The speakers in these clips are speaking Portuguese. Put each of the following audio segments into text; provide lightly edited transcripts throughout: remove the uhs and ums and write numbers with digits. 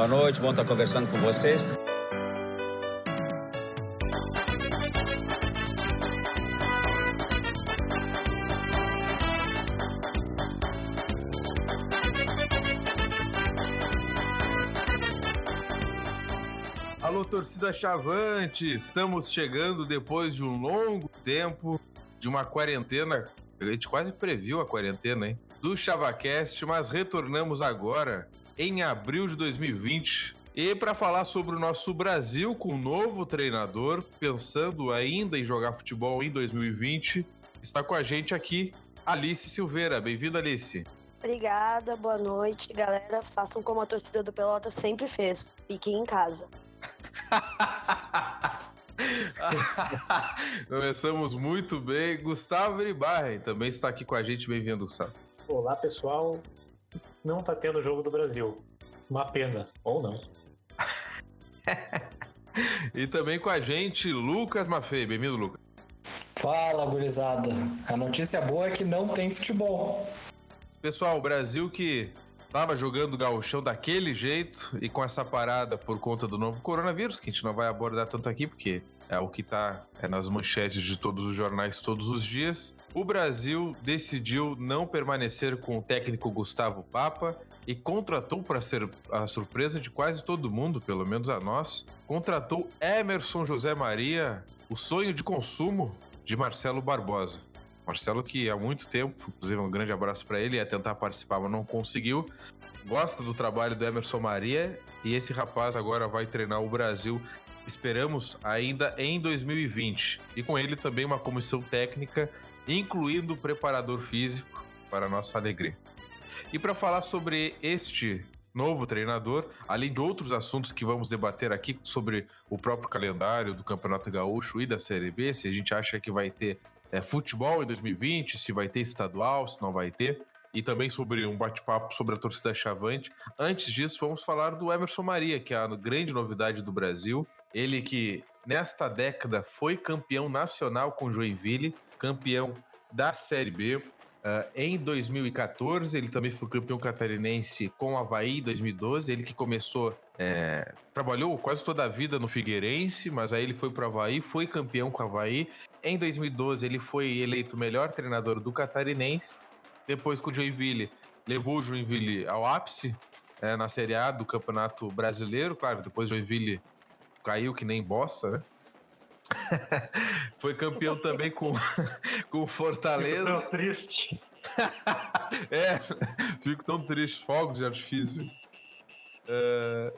Boa noite, bom estar conversando com vocês. Alô, torcida Chavante! Estamos chegando depois de um longo tempo de uma quarentena. A gente quase previu a quarentena, hein? Do ChavaCast, mas retornamos agora em abril de 2020. E para falar sobre o nosso Brasil com um novo treinador, pensando ainda em jogar futebol em 2020, está com a gente aqui Alice Silveira. Bem-vinda, Alice. Obrigada, boa noite, galera. Façam como a torcida do Pelotas sempre fez. Fiquem em casa. Começamos muito bem. Gustavo Iribarren também está aqui com a gente. Bem-vindo, Gustavo. Olá, pessoal. Não tá tendo jogo do Brasil. Uma pena, ou não. E também com a gente, Lucas Maffei. Bem-vindo, Lucas. Fala, gurizada. A notícia boa é que não tem futebol. Pessoal, o Brasil que tava jogando gauchão daquele jeito e com essa parada por conta do novo coronavírus, que a gente não vai abordar tanto aqui, porque é o que tá nas manchetes de todos os jornais todos os dias. O Brasil decidiu não permanecer com o técnico Gustavo Papa e contratou, para ser a surpresa de quase todo mundo, pelo menos a nós, contratou Emerson José Maria, o sonho de consumo de Marcelo Barbosa. Marcelo que há muito tempo, inclusive um grande abraço para ele, ia tentar participar, mas não conseguiu. Gosta do trabalho do Emerson Maria e esse rapaz agora vai treinar o Brasil, esperamos, ainda em 2020. E com ele também uma comissão técnica, incluindo o preparador físico, para nossa alegria. E para falar sobre este novo treinador, além de outros assuntos que vamos debater aqui sobre o próprio calendário do Campeonato Gaúcho e da Série B, se a gente acha que vai ter futebol em 2020, se vai ter estadual, se não vai ter, e também sobre um bate-papo sobre a torcida Chavante. Antes disso, vamos falar do Emerson Maria, que é a grande novidade do Brasil. Ele que, nesta década, foi campeão nacional com Joinville, campeão da Série B. Em 2014, ele também foi campeão catarinense com o Avaí em 2012. Ele que começou, trabalhou quase toda a vida no Figueirense, mas aí ele foi para o Avaí, foi campeão com o Avaí. Em 2012, ele foi eleito o melhor treinador do catarinense. Depois, com o Joinville, levou o Joinville ao ápice na Série A do Campeonato Brasileiro. Claro, depois o Joinville caiu que nem bosta, né? Foi campeão também com o Fortaleza. Fico tão triste. Fico tão triste. Fogos de artifício.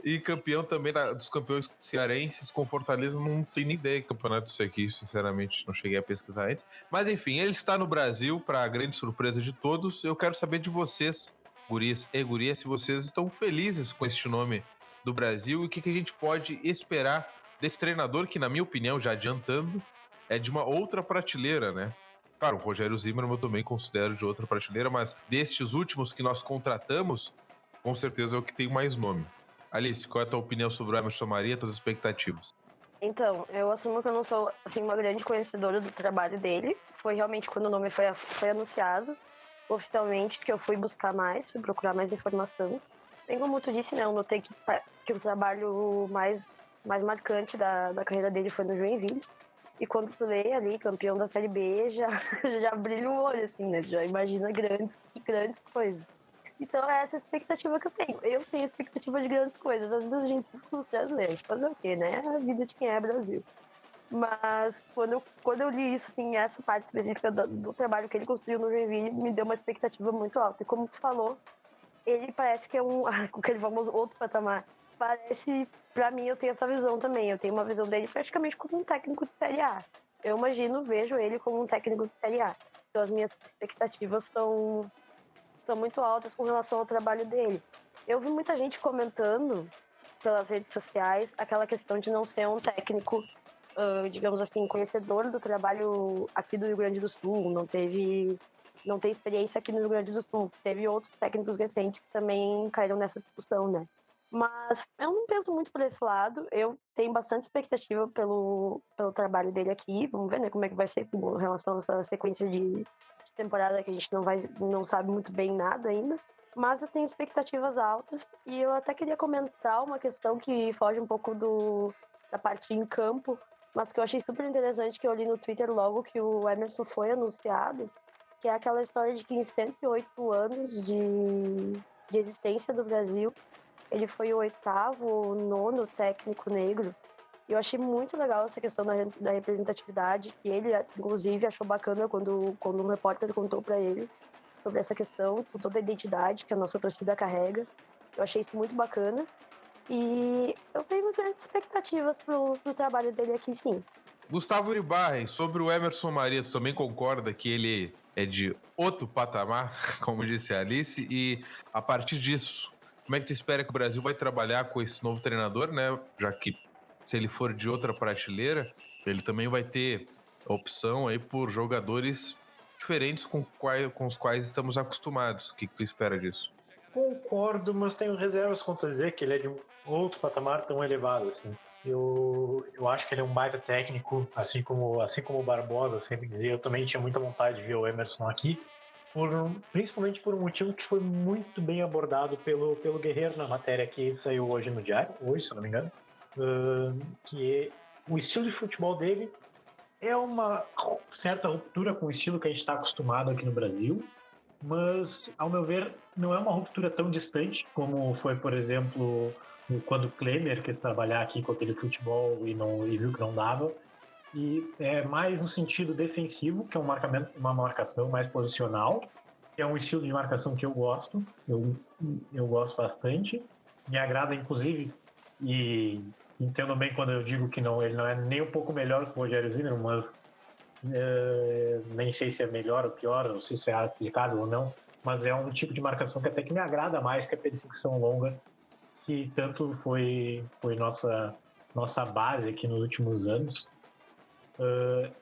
E campeão também dos campeões cearenses com Fortaleza. Não tenho nem ideia de campeonato disso aqui, sinceramente, não cheguei a pesquisar antes. Mas enfim, ele está no Brasil, para a grande surpresa de todos. Eu quero saber de vocês, guris e gurias, se vocês estão felizes com este nome do Brasil e o que a gente pode esperar desse treinador que, na minha opinião, já adiantando, é de uma outra prateleira, né? Claro, o Rogério Zimmermann eu também considero de outra prateleira, mas destes últimos que nós contratamos, com certeza é o que tem mais nome. Alice, qual é a tua opinião sobre o Emerson Maria, tuas expectativas? Então, eu assumo que eu não sou assim, uma grande conhecedora do trabalho dele. Foi realmente quando o nome foi anunciado oficialmente que eu fui buscar mais, fui procurar mais informação. Bem como tu disse, né, eu notei que o trabalho mais marcante da carreira dele foi no Joinville. E quando tu lê ali, campeão da Série B, já brilha o olho, assim, né? Já imagina grandes coisas. Então é essa expectativa que eu tenho. Eu tenho expectativa de grandes coisas. Às vezes a gente se frustra os brasileiros. Fazer o quê, né? A vida de quem é Brasil. Mas quando eu li isso, assim, essa parte específica do trabalho que ele construiu no Joinville, me deu uma expectativa muito alta. E como tu falou, ele parece que é aquele famoso outro patamar. Parece, pra mim, eu tenho essa visão também. Eu tenho uma visão dele praticamente como um técnico de Série A. Eu vejo ele como um técnico de Série A. Então as minhas expectativas estão muito altas com relação ao trabalho dele. Eu vi muita gente comentando pelas redes sociais aquela questão de não ser um técnico, digamos assim, conhecedor do trabalho aqui do Rio Grande do Sul, não tem experiência aqui no Rio Grande do Sul. Teve outros técnicos recentes que também caíram nessa discussão, né? Mas eu não penso muito por esse lado. Eu tenho bastante expectativa pelo trabalho dele aqui. Vamos ver, né, como é que vai ser com relação a essa sequência de temporada que a gente não sabe muito bem nada ainda. mas eu tenho expectativas altas e eu até queria comentar uma questão que foge um pouco da parte em campo, mas que eu achei super interessante, que eu li no Twitter logo que o Emerson foi anunciado, que é aquela história de que em 108 anos de existência do Brasil, ele foi o 8º ou 9º técnico negro. E eu achei muito legal essa questão da representatividade, que ele, inclusive, achou bacana quando um repórter contou para ele sobre essa questão, com toda a identidade que a nossa torcida carrega. Eu achei isso muito bacana. E eu tenho grandes expectativas pro trabalho dele aqui, sim. Gustavo Uribarren, sobre o Emerson Maria, tu também concorda que ele é de outro patamar, como disse a Alice, e a partir disso, como é que tu espera que o Brasil vai trabalhar com esse novo treinador, né? Já que se ele for de outra prateleira, ele também vai ter a opção aí por jogadores diferentes com os quais estamos acostumados. O que tu espera disso? Concordo, mas tenho reservas quanto a dizer que ele é de um outro patamar tão elevado, assim. Eu acho que ele é um baita técnico, assim como o Barbosa sempre dizia. Eu também tinha muita vontade de ver o Emerson aqui, principalmente por um motivo que foi muito bem abordado pelo Guerreiro na matéria que saiu hoje no Diário, hoje, se não me engano, que o estilo de futebol dele é uma certa ruptura com o estilo que a gente está acostumado aqui no Brasil, mas, ao meu ver, não é uma ruptura tão distante como foi, por exemplo, quando o Klemer quis trabalhar aqui com aquele futebol e viu que não dava. E é mais no sentido defensivo, que é uma marcação mais posicional, que é um estilo de marcação que eu gosto, eu gosto bastante. Me agrada, inclusive, e entendo bem quando eu digo que ele não é nem um pouco melhor que o Rogério Zimmermann, mas nem sei se é melhor ou pior, não sei se é aplicável ou não, mas é um tipo de marcação que até que me agrada mais que a perseguição longa, que tanto foi nossa base aqui nos últimos anos.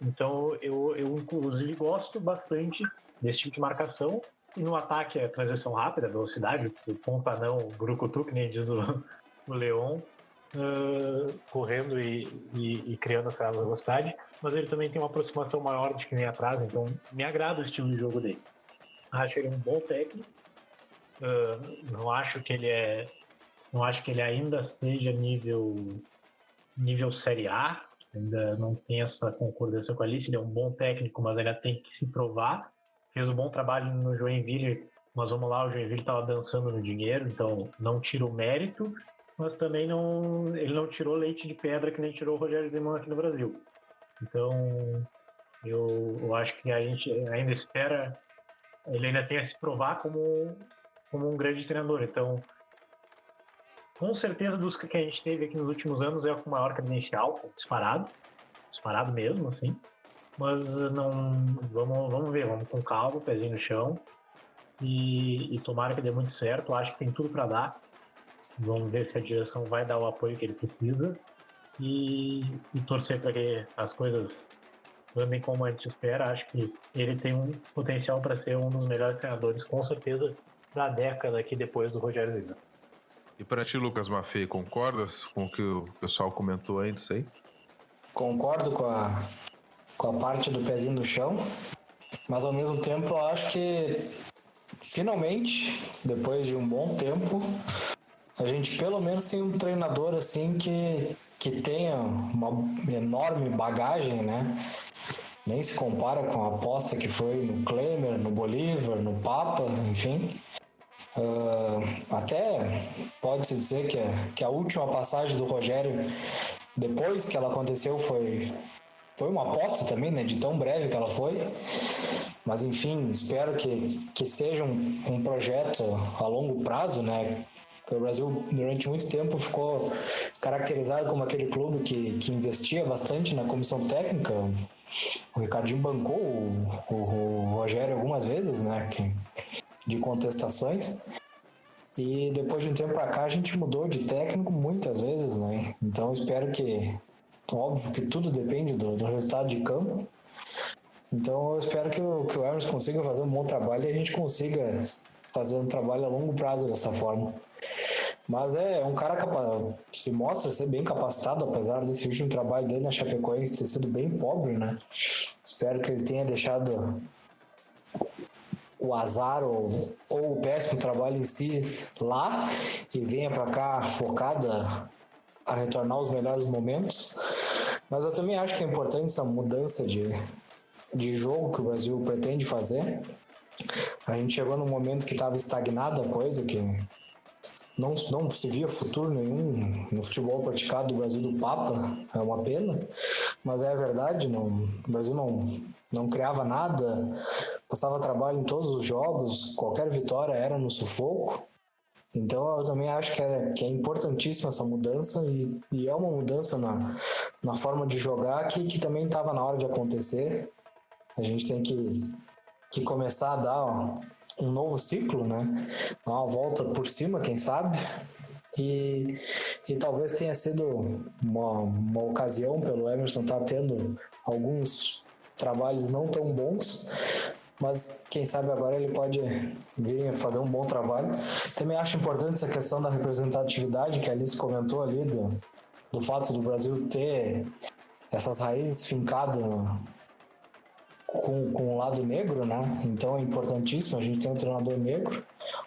Então eu inclusive gosto bastante desse tipo de marcação, e no ataque a transição rápida, a velocidade, o ponta não, o brucutu, que nem diz o Leon, correndo e criando essa velocidade, mas ele também tem uma aproximação maior de que vem atrás, então me agrada o estilo de jogo dele. Acho ele um bom técnico, não acho que ele ainda seja nível Série A, ainda não tem essa concordância com a Alice. Ele é um bom técnico, mas ainda tem que se provar. Fez um bom trabalho no Joinville, mas vamos lá, o Joinville estava dançando no dinheiro, então não tira o mérito, mas também ele não tirou leite de pedra que nem tirou o Rogério Zimmermann aqui no Brasil. Então eu acho que a gente ainda espera, ele ainda tem a se provar como um grande treinador. Então, com certeza, dos que a gente teve aqui nos últimos anos, é o com maior credencial, disparado mesmo, assim. Mas vamos ver, vamos com calma, pezinho no chão, e tomara que dê muito certo. Acho que tem tudo para dar. Vamos ver se a direção vai dar o apoio que ele precisa e torcer para que as coisas andem como a gente espera. Acho que ele tem um potencial para ser um dos melhores treinadores, com certeza, da década aqui depois do Rogério Zimmermann. E para ti, Lucas Maffei, concordas com o que o pessoal comentou antes aí? Concordo com a parte do pezinho no chão, mas ao mesmo tempo eu acho que finalmente, depois de um bom tempo, a gente pelo menos tem um treinador assim que tenha uma enorme bagagem, né? Nem se compara com a aposta que foi no Klemer, no Bolívar, no Papa, enfim. Até pode-se dizer que a última passagem do Rogério, depois que ela aconteceu, foi uma aposta também, né? De tão breve que ela foi. Mas enfim, espero que seja um projeto a longo prazo, né? Porque o Brasil durante muito tempo ficou caracterizado como aquele clube que investia bastante na comissão técnica. O Ricardinho bancou o Rogério algumas vezes, né? De contestações. E depois de um tempo para cá a gente mudou de técnico muitas vezes, né? Então espero que, óbvio que tudo depende do resultado de campo. Então eu espero que o Emerson consiga fazer um bom trabalho e a gente consiga fazer um trabalho a longo prazo dessa forma. Mas é um cara capaz, se mostra ser bem capacitado, apesar desse último trabalho dele na Chapecoense ter sido bem pobre, né? Espero que ele tenha deixado o azar ou o péssimo trabalho em si lá e venha para cá focada a retornar aos melhores momentos. Mas eu também acho que é importante essa mudança de jogo que o Brasil pretende fazer. A gente chegou num momento que estava estagnada a coisa, que não se via futuro nenhum no futebol praticado do Brasil do Papa. É uma pena, mas é a verdade. O Brasil não criava nada, passava trabalho em todos os jogos, qualquer vitória era no sufoco. Então eu também acho que é importantíssima essa mudança e é uma mudança na forma de jogar que também estava na hora de acontecer. A gente tem que começar a dar um novo ciclo, né? Dar uma volta por cima, quem sabe? E talvez tenha sido uma ocasião pelo Emerson estar tendo alguns trabalhos não tão bons, mas quem sabe agora ele pode vir fazer um bom trabalho. Também acho importante essa questão da representatividade que a Alice comentou ali, do fato do Brasil ter essas raízes fincadas com o lado negro, né? Então é importantíssimo a gente ter um treinador negro.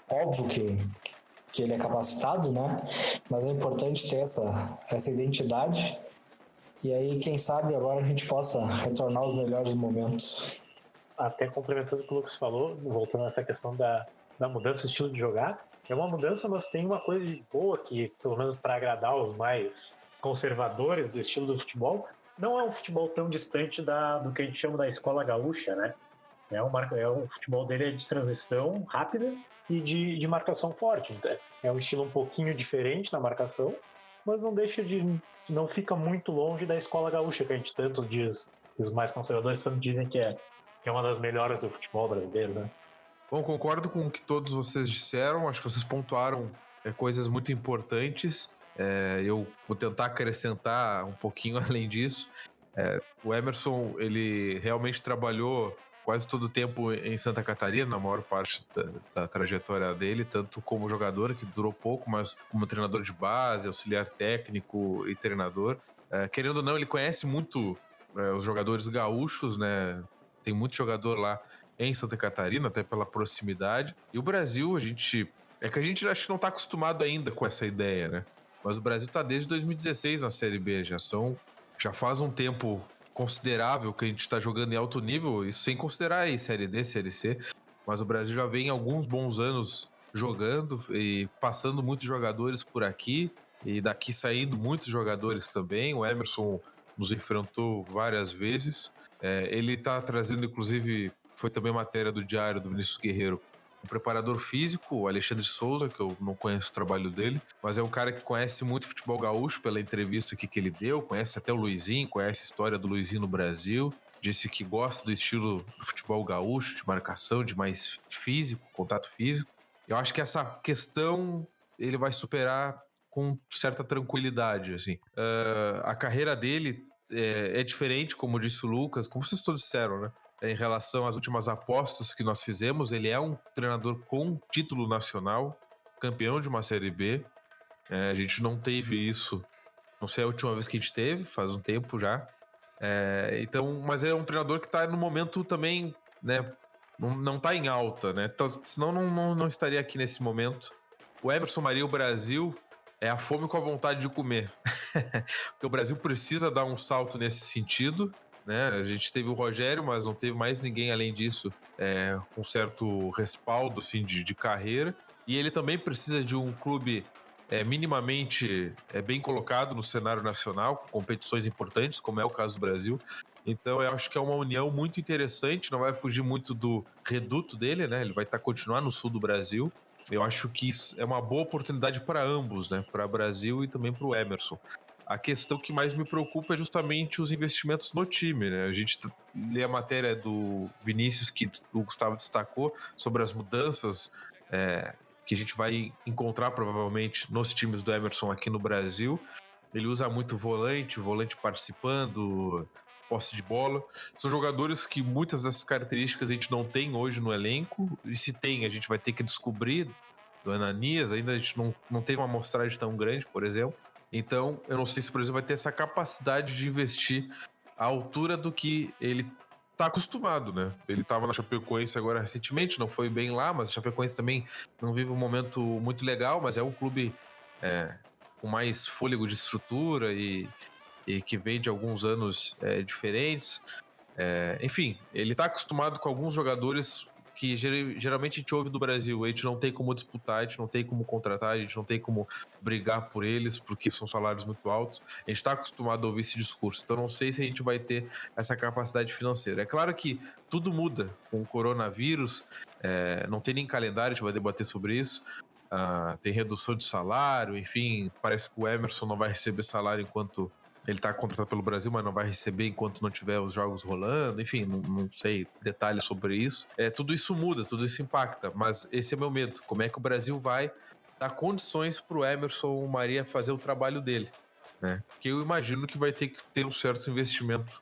Óbvio que ele é capacitado, né? Mas é importante ter essa identidade. E aí, quem sabe agora a gente possa retornar aos melhores momentos. Até complementando o que o Lucas falou, voltando a essa questão da mudança do estilo de jogar, é uma mudança, mas tem uma coisa de boa que, pelo menos para agradar os mais conservadores do estilo do futebol, não é um futebol tão distante do que a gente chama da escola gaúcha, né? O futebol dele é de transição rápida e de marcação forte. É um estilo um pouquinho diferente na marcação, mas não fica muito longe da escola gaúcha, que a gente tanto diz, os mais conservadores tanto dizem que é uma das melhores do futebol brasileiro, né? Bom, concordo com o que todos vocês disseram, acho que vocês pontuaram coisas muito importantes. Eu vou tentar acrescentar um pouquinho além disso. O Emerson, ele realmente trabalhou quase todo o tempo em Santa Catarina, na maior parte da trajetória dele, tanto como jogador, que durou pouco, mas como treinador de base, auxiliar técnico e treinador. Querendo ou não, ele conhece muito os jogadores gaúchos, né? Tem muito jogador lá em Santa Catarina, até pela proximidade. E o Brasil, a gente acho que não está acostumado ainda com essa ideia, né? Mas o Brasil está desde 2016 na Série B, já faz um tempo considerável que a gente está jogando em alto nível, isso sem considerar aí Série D, Série C, mas o Brasil já vem alguns bons anos jogando e passando muitos jogadores por aqui, e daqui saindo muitos jogadores também. O Emerson nos enfrentou várias vezes, ele está trazendo, inclusive, foi também matéria do Diário do Vinícius Guerreiro, um preparador físico, o Alexandre Souza, que eu não conheço o trabalho dele, mas é um cara que conhece muito futebol gaúcho pela entrevista aqui que ele deu, conhece até o Luizinho, conhece a história do Luizinho no Brasil, disse que gosta do estilo do futebol gaúcho, de marcação, de mais físico, contato físico. Eu acho que essa questão ele vai superar com certa tranquilidade, assim. A carreira dele é diferente, como disse o Lucas, como vocês todos disseram, né? Em relação às últimas apostas que nós fizemos, ele é um treinador com título nacional, campeão de uma Série B. A gente não teve isso, não sei a última vez que a gente teve, faz um tempo já. Então, mas é um treinador que está no momento também, né? Não está em alta, né? Então, senão não estaria aqui nesse momento. O Emerson Maria, o Brasil, é a fome com a vontade de comer. Porque o Brasil precisa dar um salto nesse sentido, né? A gente teve o Rogério, mas não teve mais ninguém além disso com certo respaldo assim, de carreira. E ele também precisa de um clube minimamente bem colocado no cenário nacional, com competições importantes, como é o caso do Brasil. Então eu acho que é uma união muito interessante, não vai fugir muito do reduto dele, né? Ele vai continuar no sul do Brasil. Eu acho que isso é uma boa oportunidade para ambos, né? Para o Brasil e também para o Emerson. A questão que mais me preocupa é justamente os investimentos no time, né? A gente lê a matéria do Vinícius, que o Gustavo destacou, sobre as mudanças que a gente vai encontrar provavelmente nos times do Emerson aqui no Brasil. Ele usa muito volante participando, posse de bola. São jogadores que muitas dessas características a gente não tem hoje no elenco, e se tem, a gente vai ter que descobrir. Do Ananias, ainda a gente não tem uma amostragem tão grande, por exemplo. Então, eu não sei se o Brasil vai ter essa capacidade de investir à altura do que ele tá acostumado, né? Ele tava na Chapecoense agora recentemente, não foi bem lá, mas a Chapecoense também não vive um momento muito legal, mas é um clube com mais fôlego de estrutura e que vem de alguns anos diferentes. Enfim, ele tá acostumado com alguns jogadores que geralmente a gente ouve do Brasil. A gente não tem como disputar, a gente não tem como contratar, a gente não tem como brigar por eles, porque são salários muito altos. A gente tá acostumado a ouvir esse discurso, então não sei se a gente vai ter essa capacidade financeira. É claro que tudo muda com o coronavírus, não tem nem calendário, a gente vai debater sobre isso. Tem redução de salário, enfim, parece que o Emerson não vai receber salário enquanto ele tá contratado pelo Brasil, mas não vai receber enquanto não tiver os jogos rolando. Enfim, não sei detalhes sobre isso. Tudo isso muda, tudo isso impacta, mas esse é meu medo. Como é que o Brasil vai dar condições pro Emerson Maria fazer o trabalho dele, né? Porque eu imagino que vai ter que ter um certo investimento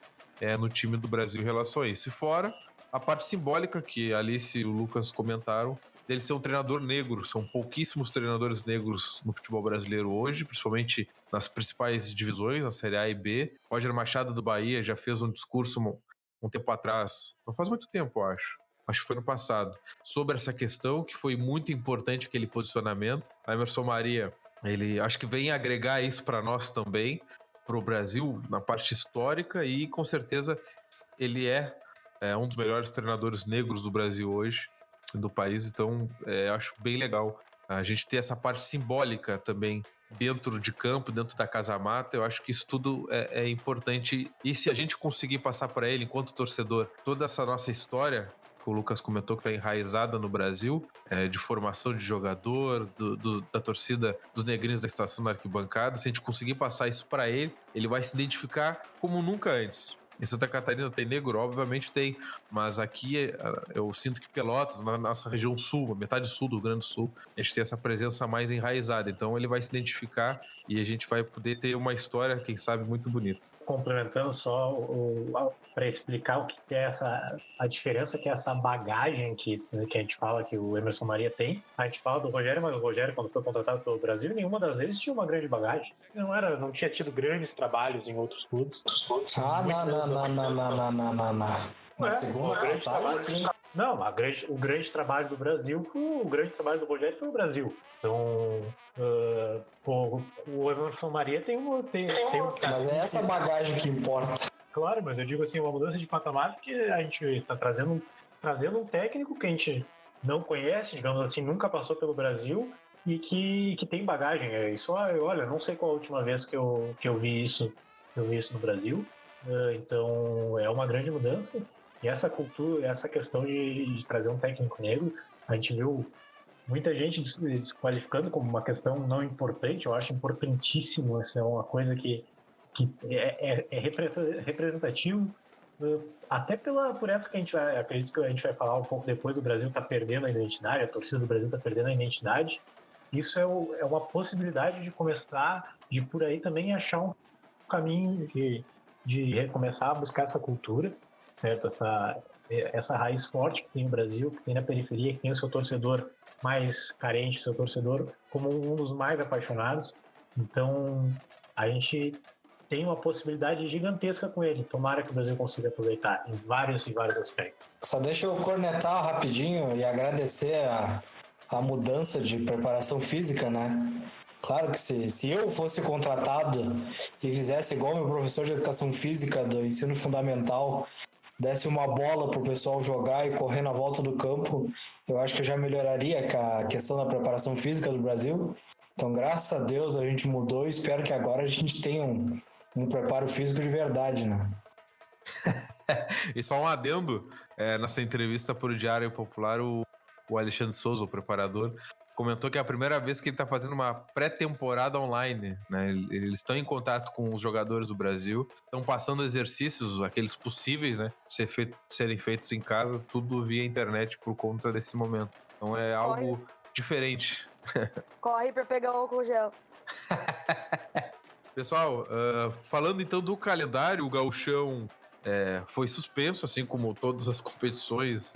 no time do Brasil em relação a isso. E fora a parte simbólica que a Alice e o Lucas comentaram, dele ser um treinador negro. São pouquíssimos treinadores negros no futebol brasileiro hoje, principalmente nas principais divisões, na Série A e B. Roger Machado do Bahia já fez um discurso um tempo atrás, não faz muito tempo, eu acho que foi no passado, sobre essa questão, que foi muito importante aquele posicionamento. A Emerson Maria, ele acho que vem agregar isso para nós também, para o Brasil, na parte histórica, e com certeza ele é um dos melhores treinadores negros do Brasil hoje, do país. Então acho bem legal a gente ter essa parte simbólica também dentro de campo, dentro da casa mata. Eu acho que isso tudo é importante, e se a gente conseguir passar para ele, enquanto torcedor, toda essa nossa história que o Lucas comentou, que está enraizada no Brasil, de formação de jogador, da torcida dos negrinhos da estação da arquibancada, se a gente conseguir passar isso para ele, ele vai se identificar como nunca antes. Em Santa Catarina tem negro? Obviamente tem, mas aqui eu sinto que Pelotas, na nossa região sul, metade sul do Rio Grande do Sul, a gente tem essa presença mais enraizada, então ele vai se identificar e a gente vai poder ter uma história, quem sabe, muito bonita. Complementando só para explicar o que é a diferença que é essa bagagem que a gente fala que o Emerson Maria tem. A gente fala do Rogério, mas o Rogério, quando foi contratado pelo Brasil, nenhuma das vezes tinha uma grande bagagem. Não tinha tido grandes trabalhos em outros clubes. Não. Na segunda passagem, sim. Não, o grande trabalho do Brasil, o grande trabalho do Rogério foi o Brasil. Então, o Emerson Maria tem um... Mas é essa bagagem que importa. Claro, mas eu digo assim, uma mudança de patamar, porque a gente está trazendo um técnico que a gente não conhece, digamos assim, nunca passou pelo Brasil e que tem bagagem. Isso, olha, não sei qual a última vez que eu vi isso no Brasil. Então, é uma grande mudança. E essa cultura, essa questão de trazer um técnico negro, a gente viu muita gente desqualificando como uma questão não importante. Eu acho importantíssimo, essa é uma coisa que é representativo, até por essa que acredito que a gente vai falar um pouco depois, do Brasil tá perdendo a identidade, a torcida do Brasil tá perdendo a identidade. Isso é uma possibilidade de começar, de por aí também achar um caminho de recomeçar a buscar essa cultura, certo? Essa raiz forte que tem no Brasil, que tem na periferia, que tem o seu torcedor mais carente, o seu torcedor como um dos mais apaixonados. Então, a gente tem uma possibilidade gigantesca com ele. Tomara que o Brasil consiga aproveitar em vários e vários aspectos. Só deixa eu cornetar rapidinho e agradecer a mudança de preparação física, né? Claro que se eu fosse contratado e fizesse igual meu professor de educação física do ensino fundamental, desse uma bola pro pessoal jogar e correr na volta do campo, eu acho que já melhoraria a questão da preparação física do Brasil. Então, graças a Deus, a gente mudou e espero que agora a gente tenha um preparo físico de verdade, né? E só um adendo, nessa entrevista para o Diário Popular, o Alexandre Souza, o preparador, comentou que é a primeira vez que ele está fazendo uma pré-temporada online, né? Eles estão em contato com os jogadores do Brasil, estão passando exercícios, aqueles possíveis, né, serem feitos em casa, tudo via internet por conta desse momento. Então é algo diferente. Corre pra pegar o álcool gel. Pessoal, falando então do calendário, o Gauchão foi suspenso, assim como todas as competições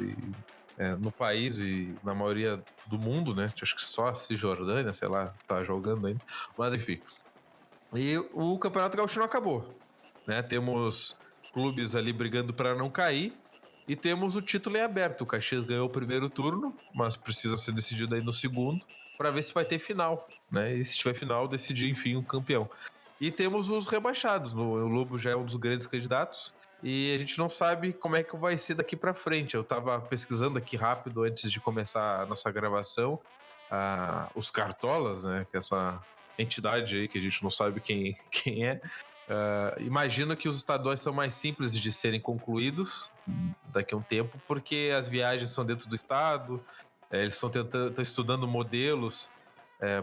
no país e na maioria do mundo, né? Acho que só a Cisjordânia, sei lá, tá jogando ainda. Mas enfim. E o Campeonato Gaúcho não acabou, né? Temos clubes ali brigando para não cair. E temos o título em aberto. O Caxias ganhou o primeiro turno, mas precisa ser decidido aí no segundo, para ver se vai ter final, né? E se tiver final, decidir, enfim, o campeão. E temos os rebaixados. O Lobo já é um dos grandes candidatos. E a gente não sabe como é que vai ser daqui para frente. Eu tava pesquisando aqui rápido antes de começar a nossa gravação. Os Cartolas, né? Que é essa entidade aí que a gente não sabe quem é. Imagino que os estaduais são mais simples de serem concluídos daqui a um tempo, porque as viagens são dentro do estado, eles estão estudando modelos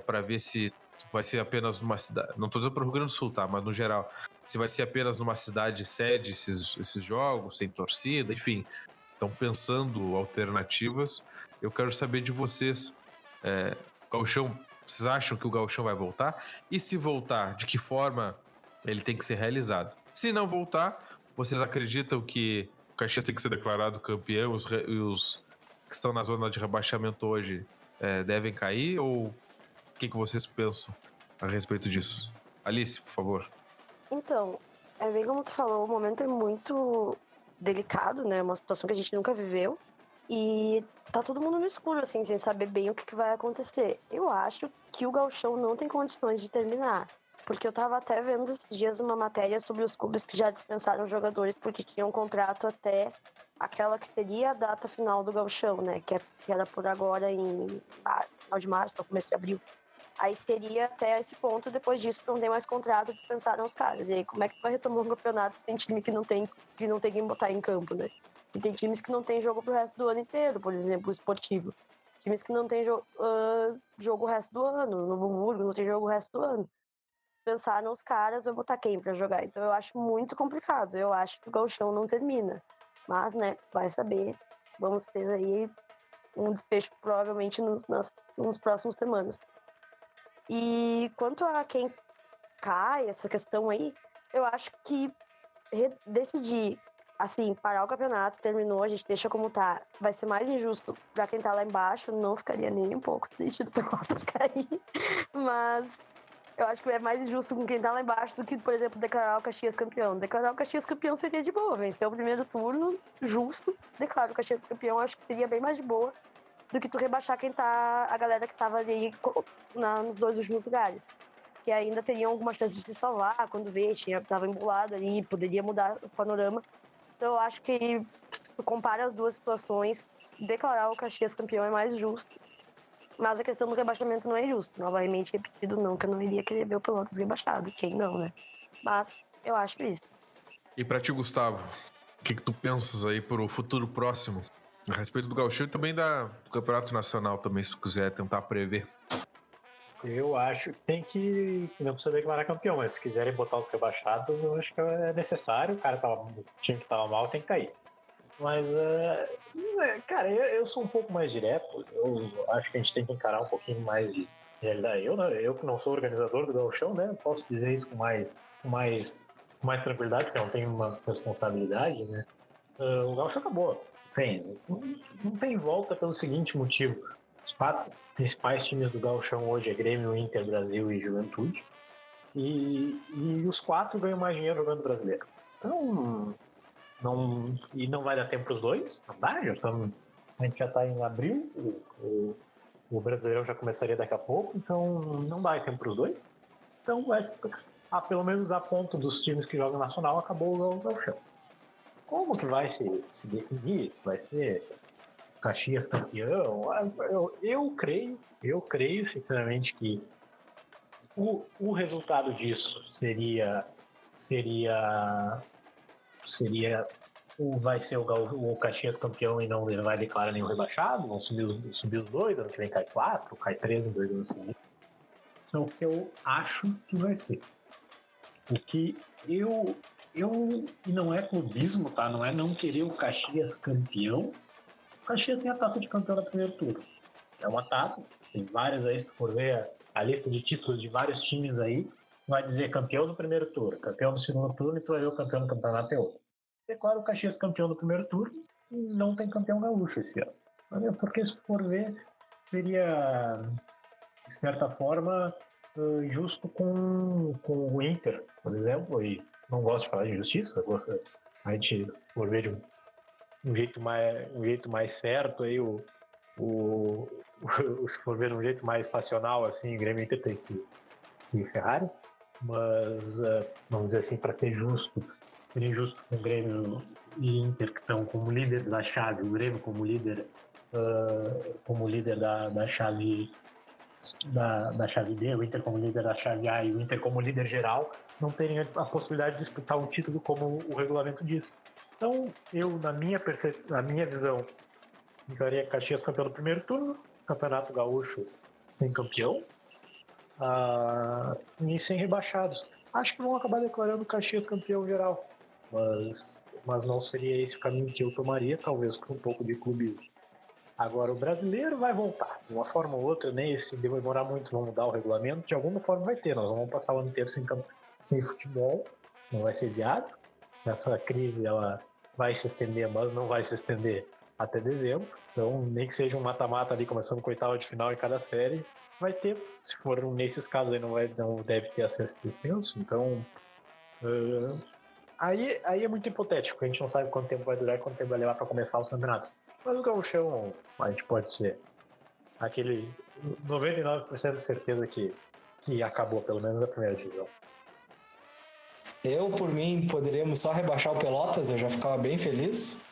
para ver se vai ser apenas numa cidade. Não estou dizendo para o Rio Grande do Sul, tá? Mas no geral, se vai ser apenas numa cidade sede esses jogos, sem torcida, enfim. Estão pensando alternativas. Eu quero saber de vocês, Gauchão, vocês acham que o Gauchão vai voltar? E se voltar, de que forma ele tem que ser realizado? Se não voltar, vocês acreditam que o Caxias tem que ser declarado campeão e os que estão na zona de rebaixamento hoje devem cair? Ou o que vocês pensam a respeito disso? Alice, por favor. Então, é bem como tu falou, o momento é muito delicado, né? Uma situação que a gente nunca viveu. E tá todo mundo no escuro, assim, sem saber bem o que vai acontecer. Eu acho que o Gauchão não tem condições de terminar. Porque eu tava até vendo esses dias uma matéria sobre os clubes que já dispensaram jogadores porque tinham contrato até aquela que seria a data final do Gauchão, né? Que era por agora em final de março, no começo de abril. Aí seria até esse ponto, depois disso não tem mais contrato, dispensaram os caras. E aí como é que tu vai retomar um campeonato se tem time que não tem quem botar em campo, né? E tem times que não tem jogo pro resto do ano inteiro, por exemplo, o esportivo. Times que não tem jogo o resto do ano, no Hamburgo não tem jogo o resto do ano. Pensaram os caras, vai botar quem pra jogar? Então eu acho muito complicado. Eu acho que o Gauchão não termina. Mas, né, vai saber. Vamos ter aí um desfecho provavelmente nos próximos semanas. E quanto a quem cai, essa questão aí, eu acho que decidir, assim, parar o campeonato, terminou, a gente deixa como tá, vai ser mais injusto pra quem tá lá embaixo. Não ficaria nem um pouco triste do Pelotas cair. Mas eu acho que é mais injusto com quem tá lá embaixo do que, por exemplo, declarar o Caxias campeão. Declarar o Caxias campeão seria de boa. Vencer o primeiro turno, justo. Declarar o Caxias campeão, acho que seria bem mais de boa do que tu rebaixar a galera que tava ali nos dois últimos lugares. Que ainda teriam alguma chance de se salvar quando tava embolado ali, poderia mudar o panorama. Então eu acho que, se tu compara as duas situações, declarar o Caxias campeão é mais justo. Mas a questão do rebaixamento não é justo. Novamente repetido, nunca não iria querer ver o Pelotas rebaixado. Quem não, né? Mas eu acho isso. E pra ti, Gustavo, o que tu pensas aí pro futuro próximo? A respeito do Gauchão e também do Campeonato Nacional também, se tu quiser tentar prever. Eu acho que não precisa declarar campeão, mas se quiserem botar os rebaixados, eu acho que é necessário. O time que tava mal tem que cair. Mas, cara, eu sou um pouco mais direto. Eu acho que a gente tem que encarar um pouquinho mais de realidade. Eu que não sou organizador do Gauchão, né? Eu posso dizer isso com mais tranquilidade, porque eu não tenho uma responsabilidade, né? O Gauchão acabou. Não tem volta pelo seguinte motivo. Os 4 principais times do Gauchão hoje é Grêmio, Inter, Brasil e Juventude. E os 4 ganham mais dinheiro jogando brasileiro. Então... não vai dar tempo para os dois, não dá, a gente já está em abril, o Brasileirão já começaria daqui a pouco, então não dá tempo para os dois. Então, pelo menos a ponto dos times que jogam nacional, acabou o Gauchão. Como que vai se definir? Se vai ser Caxias campeão? Eu creio sinceramente que o resultado disso seria vai ser o Caxias campeão e não vai declarar nenhum rebaixado, vão subir os dois, ano que vem cai 4, cai 3 em 2 anos seguidos. Então, o que eu acho que vai ser. O que eu e não é clubismo, tá? Não é não querer o Caxias campeão. O Caxias tem a taça de campeão da primeiro turno. É uma taça, tem várias aí, se for ver a lista de títulos de vários times aí, vai dizer campeão do primeiro turno, campeão do segundo turno, e tu vai ver o campeão do campeonato é outro. Declara o Caxias campeão do primeiro turno e não tem campeão gaúcho esse ano. Porque se for ver, seria, de certa forma, justo com o Inter, por exemplo, e não gosto de falar de justiça, a gente, por ver um jeito mais certo aí, se for ver um jeito mais passional, assim, o Grêmio e Inter tem que se ferrarem, mas vamos dizer assim, para ser injusto com o Grêmio e Inter, que estão como líder da chave, o Grêmio como líder da chave da chave D, o Inter como líder da chave A e o Inter como líder geral, não terem a possibilidade de disputar um título como o regulamento diz. Então, eu, na minha visão, ficaria Caxias campeão do primeiro turno, Campeonato Gaúcho sem campeão e sem rebaixados. Acho que vão acabar declarando Caxias campeão geral, mas não seria esse o caminho que eu tomaria, talvez com um pouco de clube. Agora, o brasileiro vai voltar, de uma forma ou outra, nem se demorar muito vão mudar o regulamento, de alguma forma vai ter, nós vamos passar o ano inteiro sem futebol, não vai ser adiado. Essa crise ela vai se estender, mas não vai se estender até dezembro, então nem que seja um mata-mata ali, começando com oitava de final em cada série, vai ter, se for nesses casos aí não deve ter acesso extenso, então aí é muito hipotético, a gente não sabe quanto tempo vai durar e quanto tempo vai levar para começar os campeonatos. Mas o gauchão, a gente pode ser aquele 99% de certeza que acabou pelo menos a primeira divisão. Eu, por mim, poderíamos só rebaixar o Pelotas, eu já ficava bem feliz.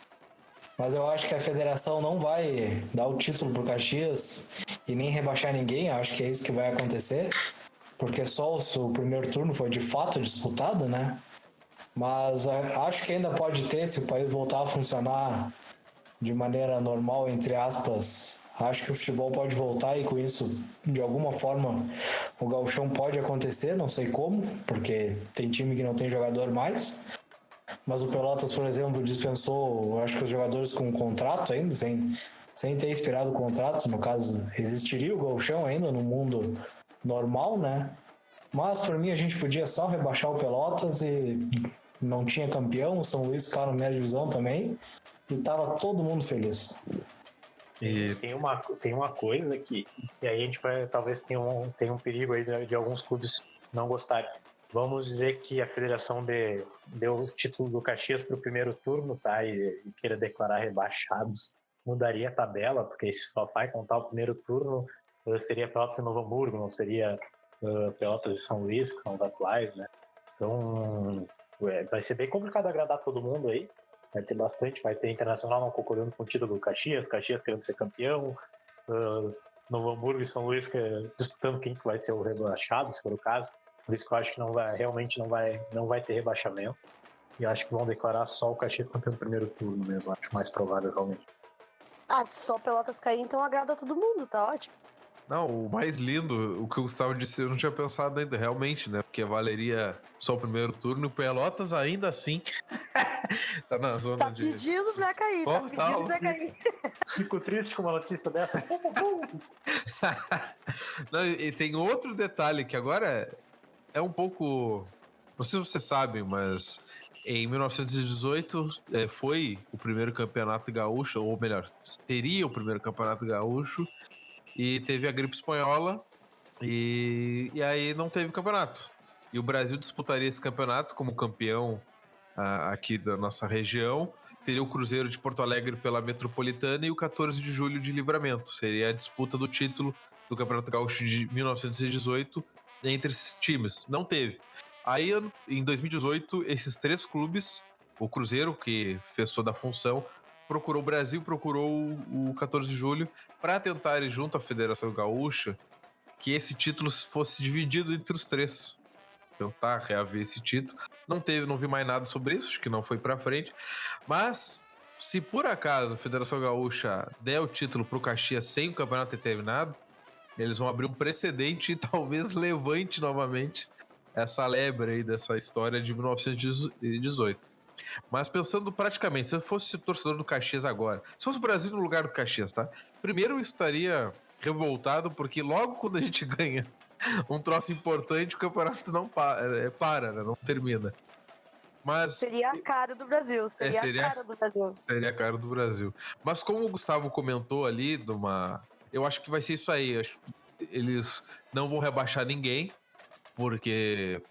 Mas eu acho que a federação não vai dar o título pro Caxias e nem rebaixar ninguém, eu acho que é isso que vai acontecer. Porque só o primeiro turno foi de fato disputado, né? Mas acho que ainda pode ter, se o país voltar a funcionar de maneira normal, entre aspas, acho que o futebol pode voltar e com isso, de alguma forma, o gauchão pode acontecer, não sei como, porque tem time que não tem jogador mais. Mas o Pelotas, por exemplo, dispensou, acho que os jogadores com contrato ainda, sem ter expirado o contrato, no caso, existiria o gauchão ainda no mundo normal, né? Mas, por mim, a gente podia só rebaixar o Pelotas e não tinha campeão, o São Luís ficava na primeira divisão também, e tava todo mundo feliz. E tem uma coisa que aí a gente vai, talvez tenha um perigo aí de alguns clubes não gostarem. Vamos dizer que a federação deu o título do Caxias para o primeiro turno, tá? E queira declarar rebaixados. Mudaria a tabela, porque se só vai contar o primeiro turno, seria Pelotas e Novo Hamburgo, não seria Pelotas e São Luís, que são os atuais, né? Então, vai ser bem complicado agradar todo mundo aí. Vai ter bastante, vai ter Internacional não concordando com o título do Caxias querendo ser campeão, Novo Hamburgo e São Luís disputando quem que vai ser o rebaixado, se for o caso. Por isso que eu acho que realmente não vai ter rebaixamento. E acho que vão declarar só o Caxias campeão do primeiro turno mesmo. Acho mais provável, realmente. Se só Pelotas cair, então agrada todo mundo, tá ótimo. Não, o mais lindo, o que o Gustavo disse, eu não tinha pensado ainda, realmente, né? Porque valeria só o primeiro turno e o Pelotas ainda assim tá na zona de... Tá pedindo pra cair, pra cair. Fico triste com uma notícia dessa. Não, e tem outro detalhe que agora é um pouco... Não sei se vocês sabem, mas em 1918 foi o primeiro campeonato gaúcho, ou melhor, teria o primeiro campeonato gaúcho, e teve a gripe espanhola, e aí não teve campeonato. E o Brasil disputaria esse campeonato como campeão aqui da nossa região. Teria o Cruzeiro de Porto Alegre pela Metropolitana e o 14 de julho de Livramento. Seria a disputa do título do Campeonato Gaúcho de 1918 entre esses times. Não teve. Aí, em 2018, esses três clubes, o Cruzeiro, que fez toda a função, procurou o Brasil, procurou o 14 de julho para tentar ir junto à Federação Gaúcha que esse título fosse dividido entre os três. Tentar reaver esse título. Não vi mais nada sobre isso, acho que não foi pra frente. Mas, se por acaso a Federação Gaúcha der o título pro Caxias sem o campeonato ter terminado, eles vão abrir um precedente e talvez levante novamente essa lebre aí dessa história de 1918. Mas pensando praticamente, se eu fosse torcedor do Caxias agora, se fosse o Brasil no lugar do Caxias, tá? Primeiro eu estaria revoltado, porque logo quando a gente ganha um troço importante, o campeonato não para, né? Não termina. Mas seria a cara do Brasil. Seria a cara do Brasil. Seria a cara do Brasil. Mas como o Gustavo comentou ali, eu acho que vai ser isso aí. Eles não vão rebaixar ninguém, porque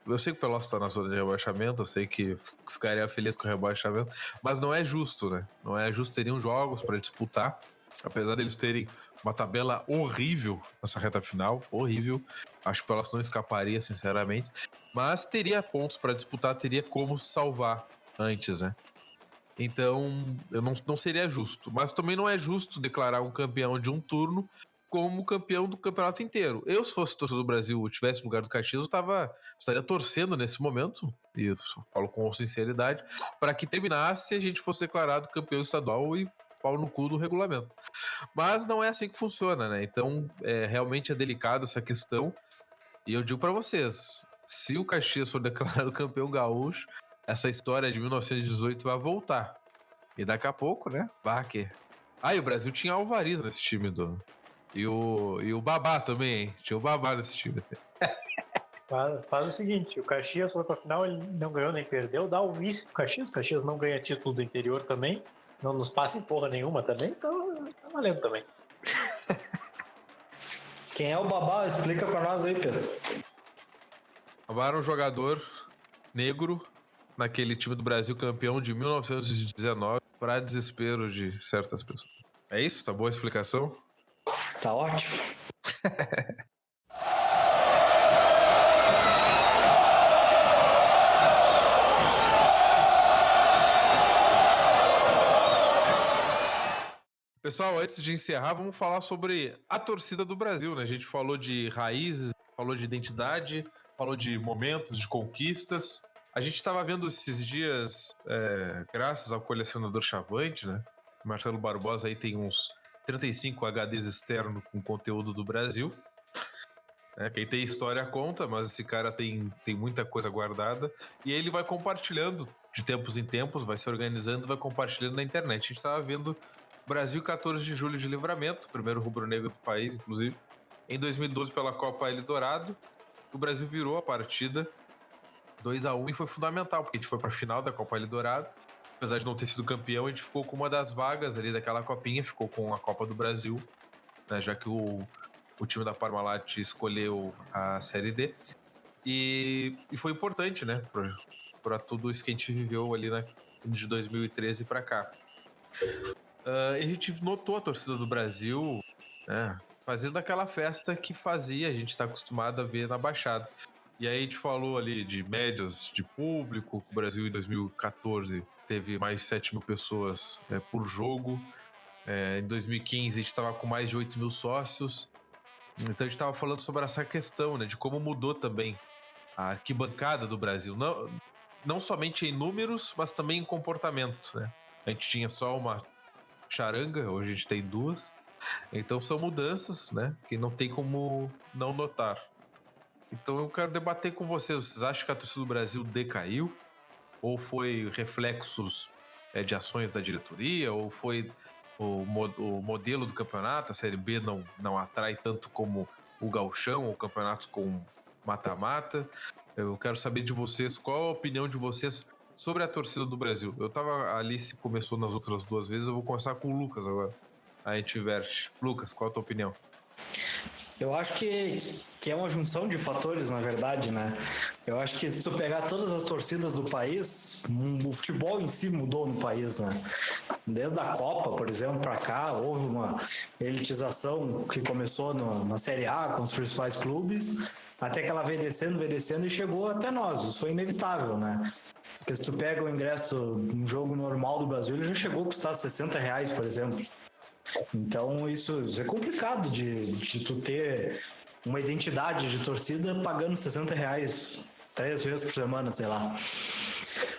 Eu sei que o Pelotas tá na zona de rebaixamento, eu sei que ficaria feliz com o rebaixamento, mas não é justo, né? Não é justo, teriam jogos para disputar, apesar deles terem uma tabela horrível nessa reta final, horrível. Acho que o Pelotas não escaparia, sinceramente, mas teria pontos para disputar, teria como salvar antes, né? Então, eu não seria justo. Mas também não é justo declarar um campeão de um turno como campeão do campeonato inteiro. Eu, se fosse torcedor do Brasil, tivesse no lugar do Caxias, eu estaria torcendo nesse momento, e eu falo com sinceridade, para que terminasse e a gente fosse declarado campeão estadual e pau no cu do regulamento. Mas não é assim que funciona, né? Então, realmente é delicado essa questão. E eu digo para vocês, se o Caxias for declarado campeão gaúcho, essa história de 1918 vai voltar. E daqui a pouco, né? E o Brasil tinha Alvariz nesse time E o Babá também, hein? Tinha o Babá nesse time. Faz o seguinte, o Caxias foi pra final, ele não ganhou nem perdeu, dá o vice pro Caxias. O Caxias não ganha título do interior também, não nos passa em porra nenhuma também, então tá valendo também. Quem é o Babá? Explica pra nós aí, Pedro. Babá era um jogador negro naquele time do Brasil campeão de 1919, para desespero de certas pessoas. É isso? Tá boa a explicação? Tá ótimo. Pessoal, antes de encerrar, vamos falar sobre a torcida do Brasil, né? A gente falou de raízes, falou de identidade, falou de momentos, de conquistas. A gente estava vendo esses dias, graças ao colecionador Chavante, né? Marcelo Barbosa aí tem uns 35 HDs externos com conteúdo do Brasil. Quem tem história conta, mas esse cara tem muita coisa guardada. E ele vai compartilhando de tempos em tempos, vai se organizando, vai compartilhando na internet. A gente estava vendo Brasil 14 de julho de Livramento, primeiro rubro-negro do país, inclusive. Em 2012, pela Copa Eldorado, o Brasil virou a partida 2-1 e foi fundamental, porque a gente foi para a final da Copa Eldorado. Apesar de não ter sido campeão, a gente ficou com uma das vagas ali daquela copinha, ficou com a Copa do Brasil, né, já que o time da Parmalat escolheu a Série D. E foi importante, né, para tudo isso que a gente viveu ali de 2013 para cá. E a gente notou a torcida do Brasil, né, fazendo aquela festa que fazia, a gente está acostumado a ver na Baixada. E aí a gente falou ali de médias de público, o Brasil em 2014 teve mais de 7 mil pessoas por jogo. Em 2015 a gente estava com mais de 8 mil sócios. Então a gente estava falando sobre essa questão, né, de como mudou também a arquibancada do Brasil. Não somente em números, mas também em comportamento, né? A gente tinha só uma charanga, hoje a gente tem duas. Então são mudanças, né, que não tem como não notar. Então eu quero debater com vocês. Vocês acham que a torcida do Brasil decaiu? Ou foi reflexos de ações da diretoria? Ou foi o modelo do campeonato? A Série B não atrai tanto como o Gauchão ou campeonatos com mata-mata? Eu quero saber de vocês, qual a opinião de vocês sobre a torcida do Brasil. Eu tava ali, se começou nas outras duas vezes, eu vou começar com o Lucas agora. A gente inverte. Lucas, qual a tua opinião? Eu acho que é uma junção de fatores, na verdade, né? Eu acho que se tu pegar todas as torcidas do país, o futebol em si mudou no país, né? Desde a Copa, por exemplo, para cá, houve uma elitização que começou na Série A com os principais clubes, até que ela veio descendo e chegou até nós. Isso foi inevitável, né? Porque se tu pega o ingresso um jogo normal do Brasil, ele já chegou a custar R$60, por exemplo. Então isso é complicado de tu ter uma identidade de torcida pagando R$60 3 vezes por semana, sei lá.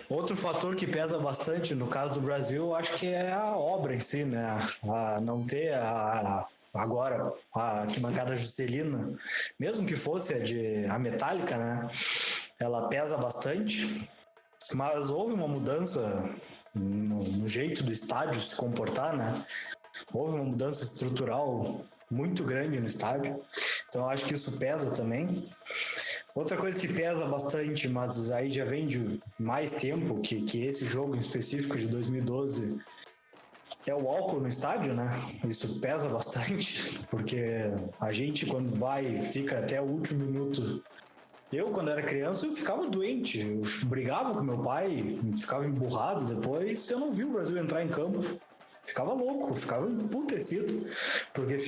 Outro fator que pesa bastante no caso do Brasil, eu acho que é a obra em si, né? A não ter agora a arquibancada Juscelina, mesmo que fosse a metálica, né? Ela pesa bastante, mas houve uma mudança no jeito do estádio se comportar, né? Houve uma mudança estrutural muito grande no estádio, então acho que isso pesa também. Outra coisa que pesa bastante, mas aí já vem de mais tempo, que esse jogo em específico de 2012, é o álcool no estádio, né? Isso pesa bastante, porque a gente quando fica até o último minuto Eu, quando era criança, eu ficava doente. Eu brigava com meu pai, ficava emburrado depois. Eu não vi o Brasil entrar em campo. Ficava louco, ficava emputecido. Porque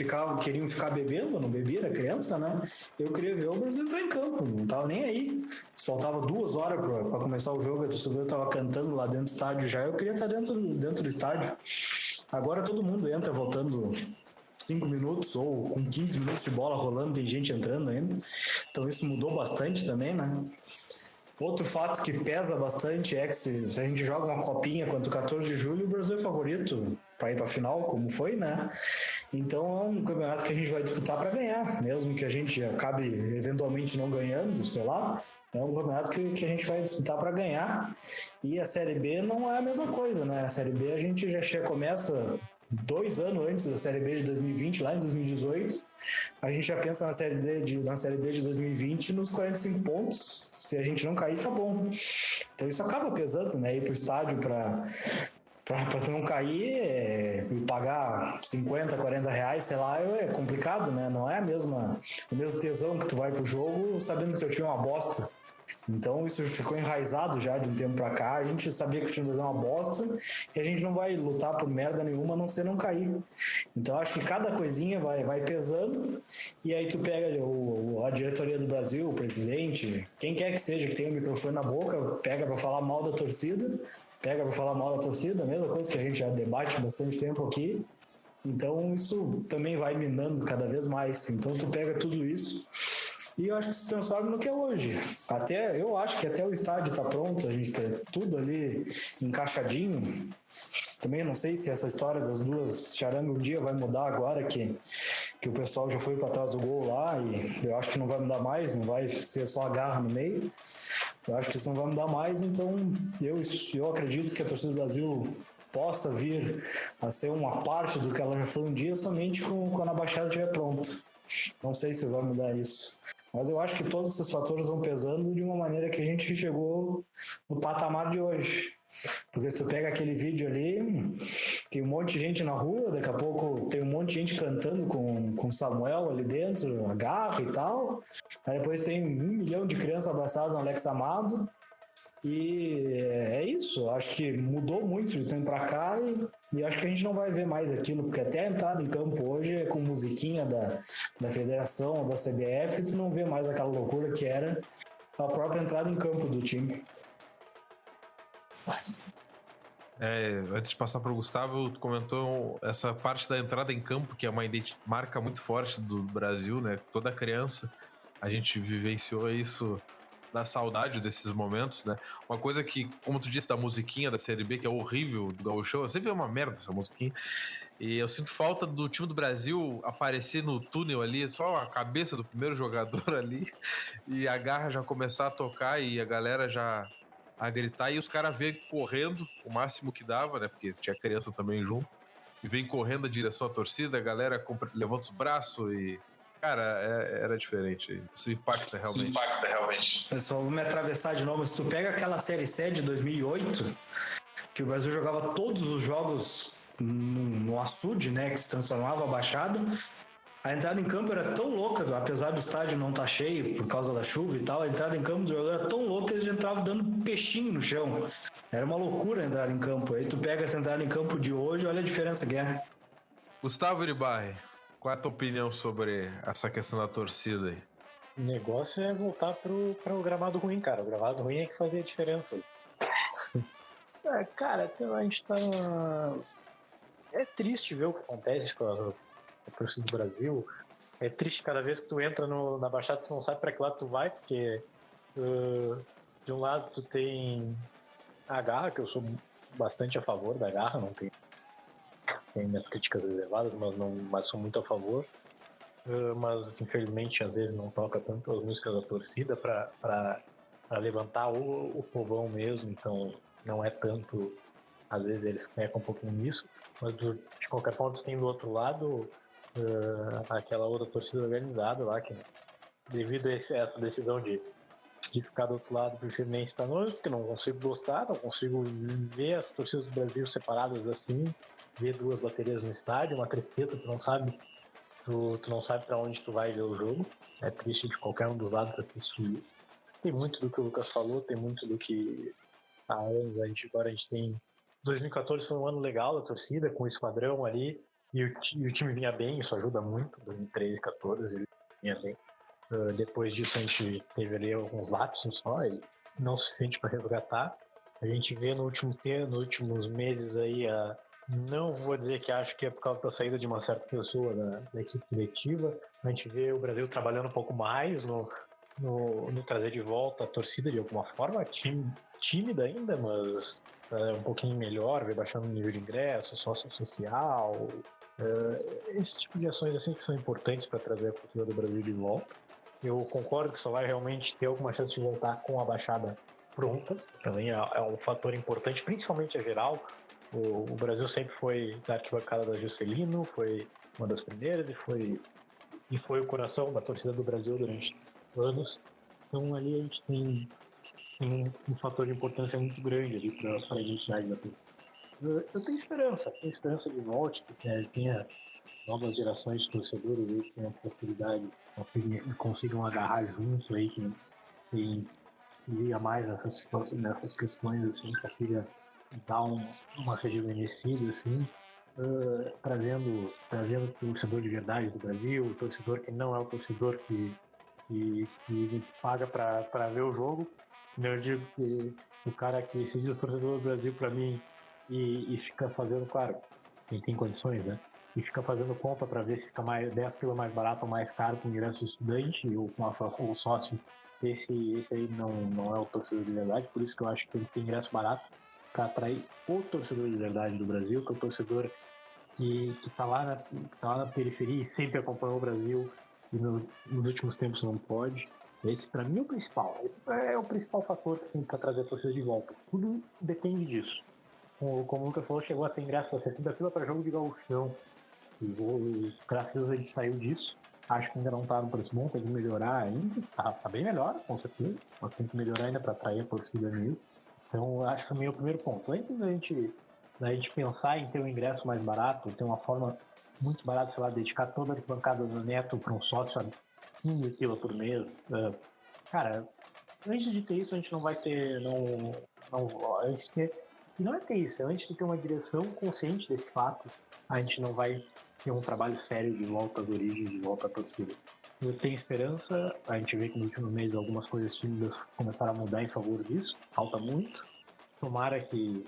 queriam ficar bebendo, eu não bebia, era criança, né? Eu queria ver o Brasil entrar em campo, não tava nem aí. Faltava 2 horas pra começar o jogo, a torcedora tava cantando lá dentro do estádio já. Eu queria estar dentro do estádio. Agora todo mundo entra voltando 5 minutos ou com 15 minutos de bola rolando, tem gente entrando ainda. Então isso mudou bastante também, né? Outro fato que pesa bastante é que se a gente joga uma copinha contra o 14 de julho, o Brasil é favorito para ir para a final, como foi, né? Então é um campeonato que a gente vai disputar para ganhar, mesmo que a gente acabe eventualmente não ganhando, sei lá. É um campeonato que a gente vai disputar para ganhar. E a Série B não é a mesma coisa, né? A Série B a gente já começa 2 anos antes da Série B de 2020, lá em 2018, a gente já pensa na Série B de 2020 nos 45 pontos. Se a gente não cair, tá bom. Então isso acaba pesando, né? Ir pro estádio para não cair e pagar 50, 40 reais, sei lá, é complicado, né? Não é o mesmo tesão que tu vai pro jogo sabendo que teu time é uma bosta. Então isso ficou enraizado já de um tempo pra cá. A gente sabia que o time é uma bosta e a gente não vai lutar por merda nenhuma a não ser não cair. Então acho que cada coisinha vai pesando e aí tu pega a diretoria do Brasil, o presidente, quem quer que seja que tenha o microfone na boca, pega pra falar mal da torcida, a mesma coisa que a gente já debate bastante tempo aqui. Então isso também vai minando cada vez mais. Então tu pega tudo isso e eu acho que se transforma no que é hoje. Eu acho que até o estádio está pronto, a gente tem tudo ali encaixadinho. Também não sei se essa história das 2 charangas um dia vai mudar agora que o pessoal já foi para trás do gol lá, e eu acho que não vai mudar mais, não vai ser só a garra no meio. Eu acho que isso não vai mudar mais, então eu acredito que a torcida do Brasil possa vir a ser uma parte do que ela já foi um dia, somente quando a Baixada estiver pronta. Não sei se vai mudar isso. Mas eu acho que todos esses fatores vão pesando de uma maneira que a gente chegou no patamar de hoje. Porque se tu pega aquele vídeo ali, tem um monte de gente na rua, daqui a pouco tem um monte de gente cantando com Samuel ali dentro, a garra e tal. Aí depois tem 1 milhão de crianças abraçadas no Alex Amado. E é isso, acho que mudou muito de tempo pra cá e acho que a gente não vai ver mais aquilo, porque até a entrada em campo hoje é com musiquinha da federação, da CBF, tu não vê mais aquela loucura que era a própria entrada em campo do time. Antes de passar para o Gustavo, tu comentou essa parte da entrada em campo, que é uma marca muito forte do Brasil, né? Toda criança, a gente vivenciou isso, da saudade desses momentos, né? Uma coisa que, como tu disse, da musiquinha da Série B, que é horrível do Gauchão, sempre é uma merda essa musiquinha. E eu sinto falta do time do Brasil aparecer no túnel ali, só a cabeça do primeiro jogador ali, e a garra já começar a tocar e a galera já a gritar, e os caras vêm correndo o máximo que dava, né? Porque tinha criança também junto, e vem correndo na direção à torcida, a galera levanta os braços e... Cara, era diferente. Isso impacta realmente. Pessoal, vou me atravessar de novo. Se tu pega aquela Série C de 2008, que o Brasil jogava todos os jogos no açude, né? Que se transformava a Baixada. A entrada em campo era tão louca, apesar do estádio não estar cheio por causa da chuva e tal, a entrada em campo do jogador era tão louca que eles entravam dando peixinho no chão. Era uma loucura entrar em campo. Aí tu pega essa entrada em campo de hoje, olha a diferença que é. Gustavo Iribarri, qual é a tua opinião sobre essa questão da torcida aí? O negócio é voltar pro gramado ruim, cara. O gramado ruim é que fazia a diferença. Cara, a gente tá... É triste ver o que acontece com a torcida do Brasil. É triste cada vez que tu entra na Baixada, tu não sabe pra que lado tu vai, porque de um lado tu tem a garra, que eu sou bastante a favor da garra, não tem minhas críticas reservadas, mas sou muito a favor. Mas infelizmente às vezes não toca tanto as músicas da torcida para levantar o povão mesmo, então não é tanto, às vezes eles pecam um pouquinho nisso, mas de qualquer forma tu tem do outro lado aquela outra torcida organizada lá, que devido a essa decisão de ficar do outro lado, prefiro nem estar longe, porque não consigo gostar, não consigo ver as torcidas do Brasil separadas assim, ver 2 baterias no estádio, uma tristeza, tu não sabe para onde tu vai ver o jogo. É triste de qualquer um dos lados assistir isso. tem muito do que o Lucas falou, tem muito do que há anos agora a gente tem. 2014 foi um ano legal da torcida, com o esquadrão ali, e o time vinha bem, isso ajuda muito. 2013, 2014 ele vinha bem. Depois disso a gente teve ali alguns lapsos só, e não o suficiente para resgatar. A gente vê nos últimos meses aí, não vou dizer que acho que é por causa da saída de uma certa pessoa da equipe coletiva, a gente vê o Brasil trabalhando um pouco mais no trazer de volta a torcida de alguma forma, tímida ainda, mas um pouquinho melhor, vem baixando o nível de ingresso, sócio social, esse tipo de ações assim que são importantes para trazer a cultura do Brasil de volta. Eu concordo que só vai realmente ter alguma chance de voltar com a baixada pronta, também é um fator importante, principalmente a geral. O Brasil sempre foi da arquibancada da Juscelino, foi uma das primeiras e foi o coração da torcida do Brasil durante anos. Então ali a gente tem um fator de importância muito grande ali para a identidade da torcida. Eu tenho esperança de volte, que tenha novas gerações de torcedores aí que tenham a possibilidade, consigam agarrar junto aí, que liga mais nessas questões, assim, consiga dar uma rejuvenescida, assim, trazendo o torcedor de verdade do Brasil, o torcedor que não é o torcedor que paga para ver o jogo. Eu digo que o cara que se diz torcedor do Brasil para mim e fica fazendo, claro, quem tem condições, né? E fica fazendo conta para ver se fica 10 pila mais barato ou mais caro com o ingresso estudante ou com o sócio. Esse aí não é o torcedor de verdade, por isso que eu acho que tem que ter ingresso barato para atrair o torcedor de verdade do Brasil, que é o torcedor que tá lá na periferia e sempre acompanhou o Brasil e nos últimos tempos não pode. Esse, para mim, é o principal. Esse é o principal fator que tem para trazer a torcida de volta. Tudo depende disso. Como o Lucas falou, chegou a ter ingresso a 60 pila para jogo de gauchão. E graças a Deus a gente saiu disso. Acho que ainda não está no preço bom, tem que melhorar ainda. Tá bem melhor, com certeza, mas tem que melhorar ainda para atrair a torcida mesmo. Então, acho que é o primeiro ponto. Antes da gente pensar em ter um ingresso mais barato, ter uma forma muito barata, sei lá, dedicar toda a bancada do Neto para um sócio a 15 pila por mês. Cara, antes de ter isso, a gente não vai ter. E não é ter isso, antes de ter uma direção consciente desse fato, a gente não vai ter um trabalho sério de volta às origens, de volta à torcida. Eu tenho esperança, a gente vê que no último mês algumas coisas tímidas começaram a mudar em favor disso, falta muito. Tomara que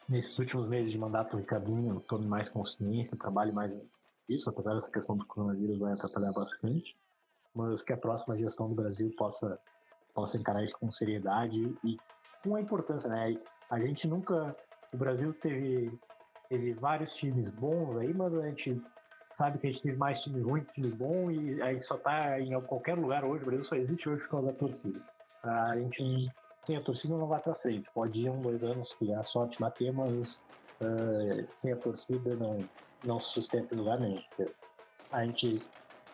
nesses últimos meses de mandato o Ricardinho tome mais consciência, trabalhe mais nisso, apesar dessa questão do coronavírus vai atrapalhar bastante, mas que a próxima gestão do Brasil possa encarar isso com seriedade e com a importância, né? A gente nunca... O Brasil teve vários times bons aí, mas a gente sabe que a gente teve mais time ruim que time bom e a gente só tá em qualquer lugar hoje, o Brasil só existe hoje por causa da torcida. A gente, sem a torcida, não vai pra frente. Pode ir 2 anos que a sorte bater, mas sem a torcida não se sustenta em lugar nenhum. A gente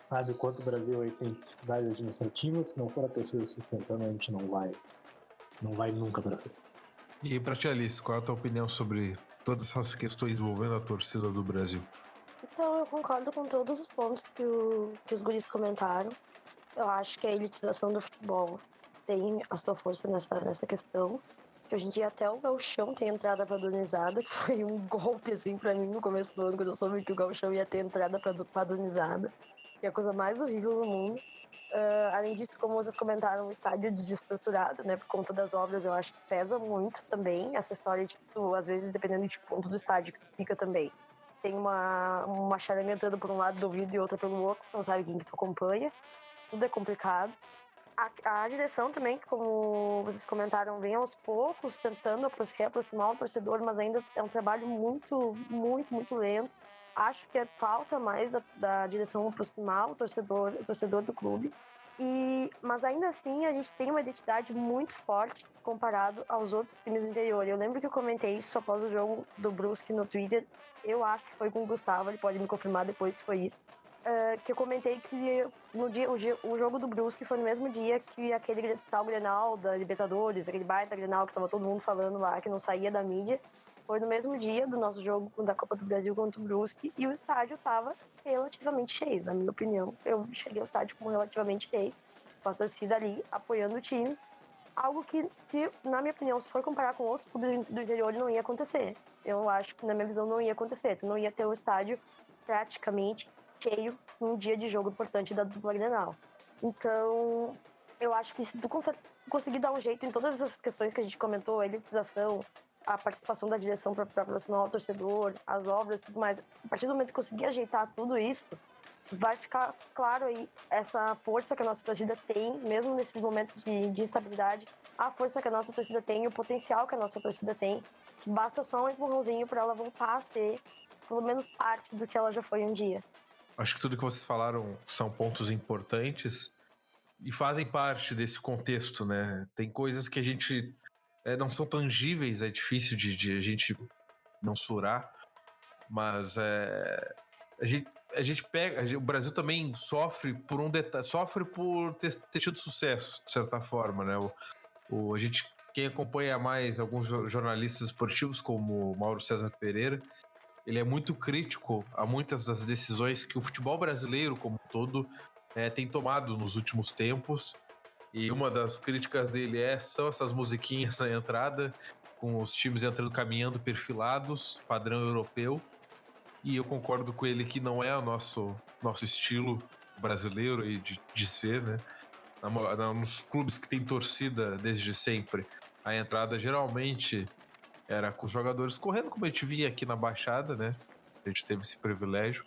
sabe o quanto o Brasil aí tem dificuldades administrativas, se não for a torcida sustentando, a gente não vai nunca pra frente. E pra ti, Alice, qual é a tua opinião sobre todas essas questões envolvendo a torcida do Brasil? Então, eu concordo com todos os pontos que os guris comentaram. Eu acho que a elitização do futebol tem a sua força nessa questão. Que hoje em dia até o gauchão tem entrada padronizada, que foi um golpe, assim, pra mim no começo do ano, quando eu soube que o gauchão ia ter entrada padronizada. Que é a coisa mais horrível do mundo. Além disso, como vocês comentaram, o estádio desestruturado, né, por conta das obras, eu acho que pesa muito também essa história de que tu, às vezes, dependendo de ponto do estádio que tu fica também, tem uma charanga entrando por um lado do ouvido e outra pelo outro, não sabe quem que tu acompanha, tudo é complicado. A direção também, como vocês comentaram, vem aos poucos tentando reaproximar o torcedor, mas ainda é um trabalho muito, muito, muito lento. Acho que falta mais da direção aproximar o torcedor do clube. Mas ainda assim, a gente tem uma identidade muito forte comparado aos outros times do interior. Eu lembro que eu comentei isso após o jogo do Brusque no Twitter. Eu acho que foi com o Gustavo, ele pode me confirmar depois se foi isso. Que eu comentei que o jogo do Brusque foi no mesmo dia que aquele tal Grenal da Libertadores, aquele baita Grenal que estava todo mundo falando lá, que não saía da mídia. Foi no mesmo dia do nosso jogo da Copa do Brasil contra o Brusque e o estádio estava relativamente cheio, na minha opinião. Eu cheguei ao estádio como relativamente cheio. com a torcida ali apoiando o time. Algo que, na minha opinião, se for comparar com outros clubes do interior, não ia acontecer. Eu acho que, na minha visão, não ia acontecer. Tu não ia ter o estádio praticamente cheio num dia de jogo importante da dupla Grenal. Então, eu acho que se tu conseguir dar um jeito em todas essas questões que a gente comentou, a elitização, a participação da direção para aproximar o torcedor, as obras e tudo mais, a partir do momento que conseguir ajeitar tudo isso, vai ficar claro aí essa força que a nossa torcida tem, mesmo nesses momentos de instabilidade, a força que a nossa torcida tem, o potencial que a nossa torcida tem, que basta só um empurrãozinho para ela voltar a ser, pelo menos, parte do que ela já foi um dia. Acho que tudo que vocês falaram são pontos importantes e fazem parte desse contexto, né? Tem coisas que a gente não são tangíveis, é difícil de a gente mensurar, mas a gente pega. O Brasil também sofre por sofre por ter tido sucesso, de certa forma, né? Quem acompanha mais alguns jornalistas esportivos, como o Mauro César Pereira, ele é muito crítico a muitas das decisões que o futebol brasileiro, como um todo, tem tomado nos últimos tempos. E uma das críticas dele são essas musiquinhas na entrada, com os times entrando caminhando perfilados, padrão europeu. E eu concordo com ele que não é o nosso estilo brasileiro aí de ser, né? Nos clubes que tem torcida desde sempre, a entrada geralmente era com os jogadores correndo, como a gente via aqui na Baixada, né? A gente teve esse privilégio.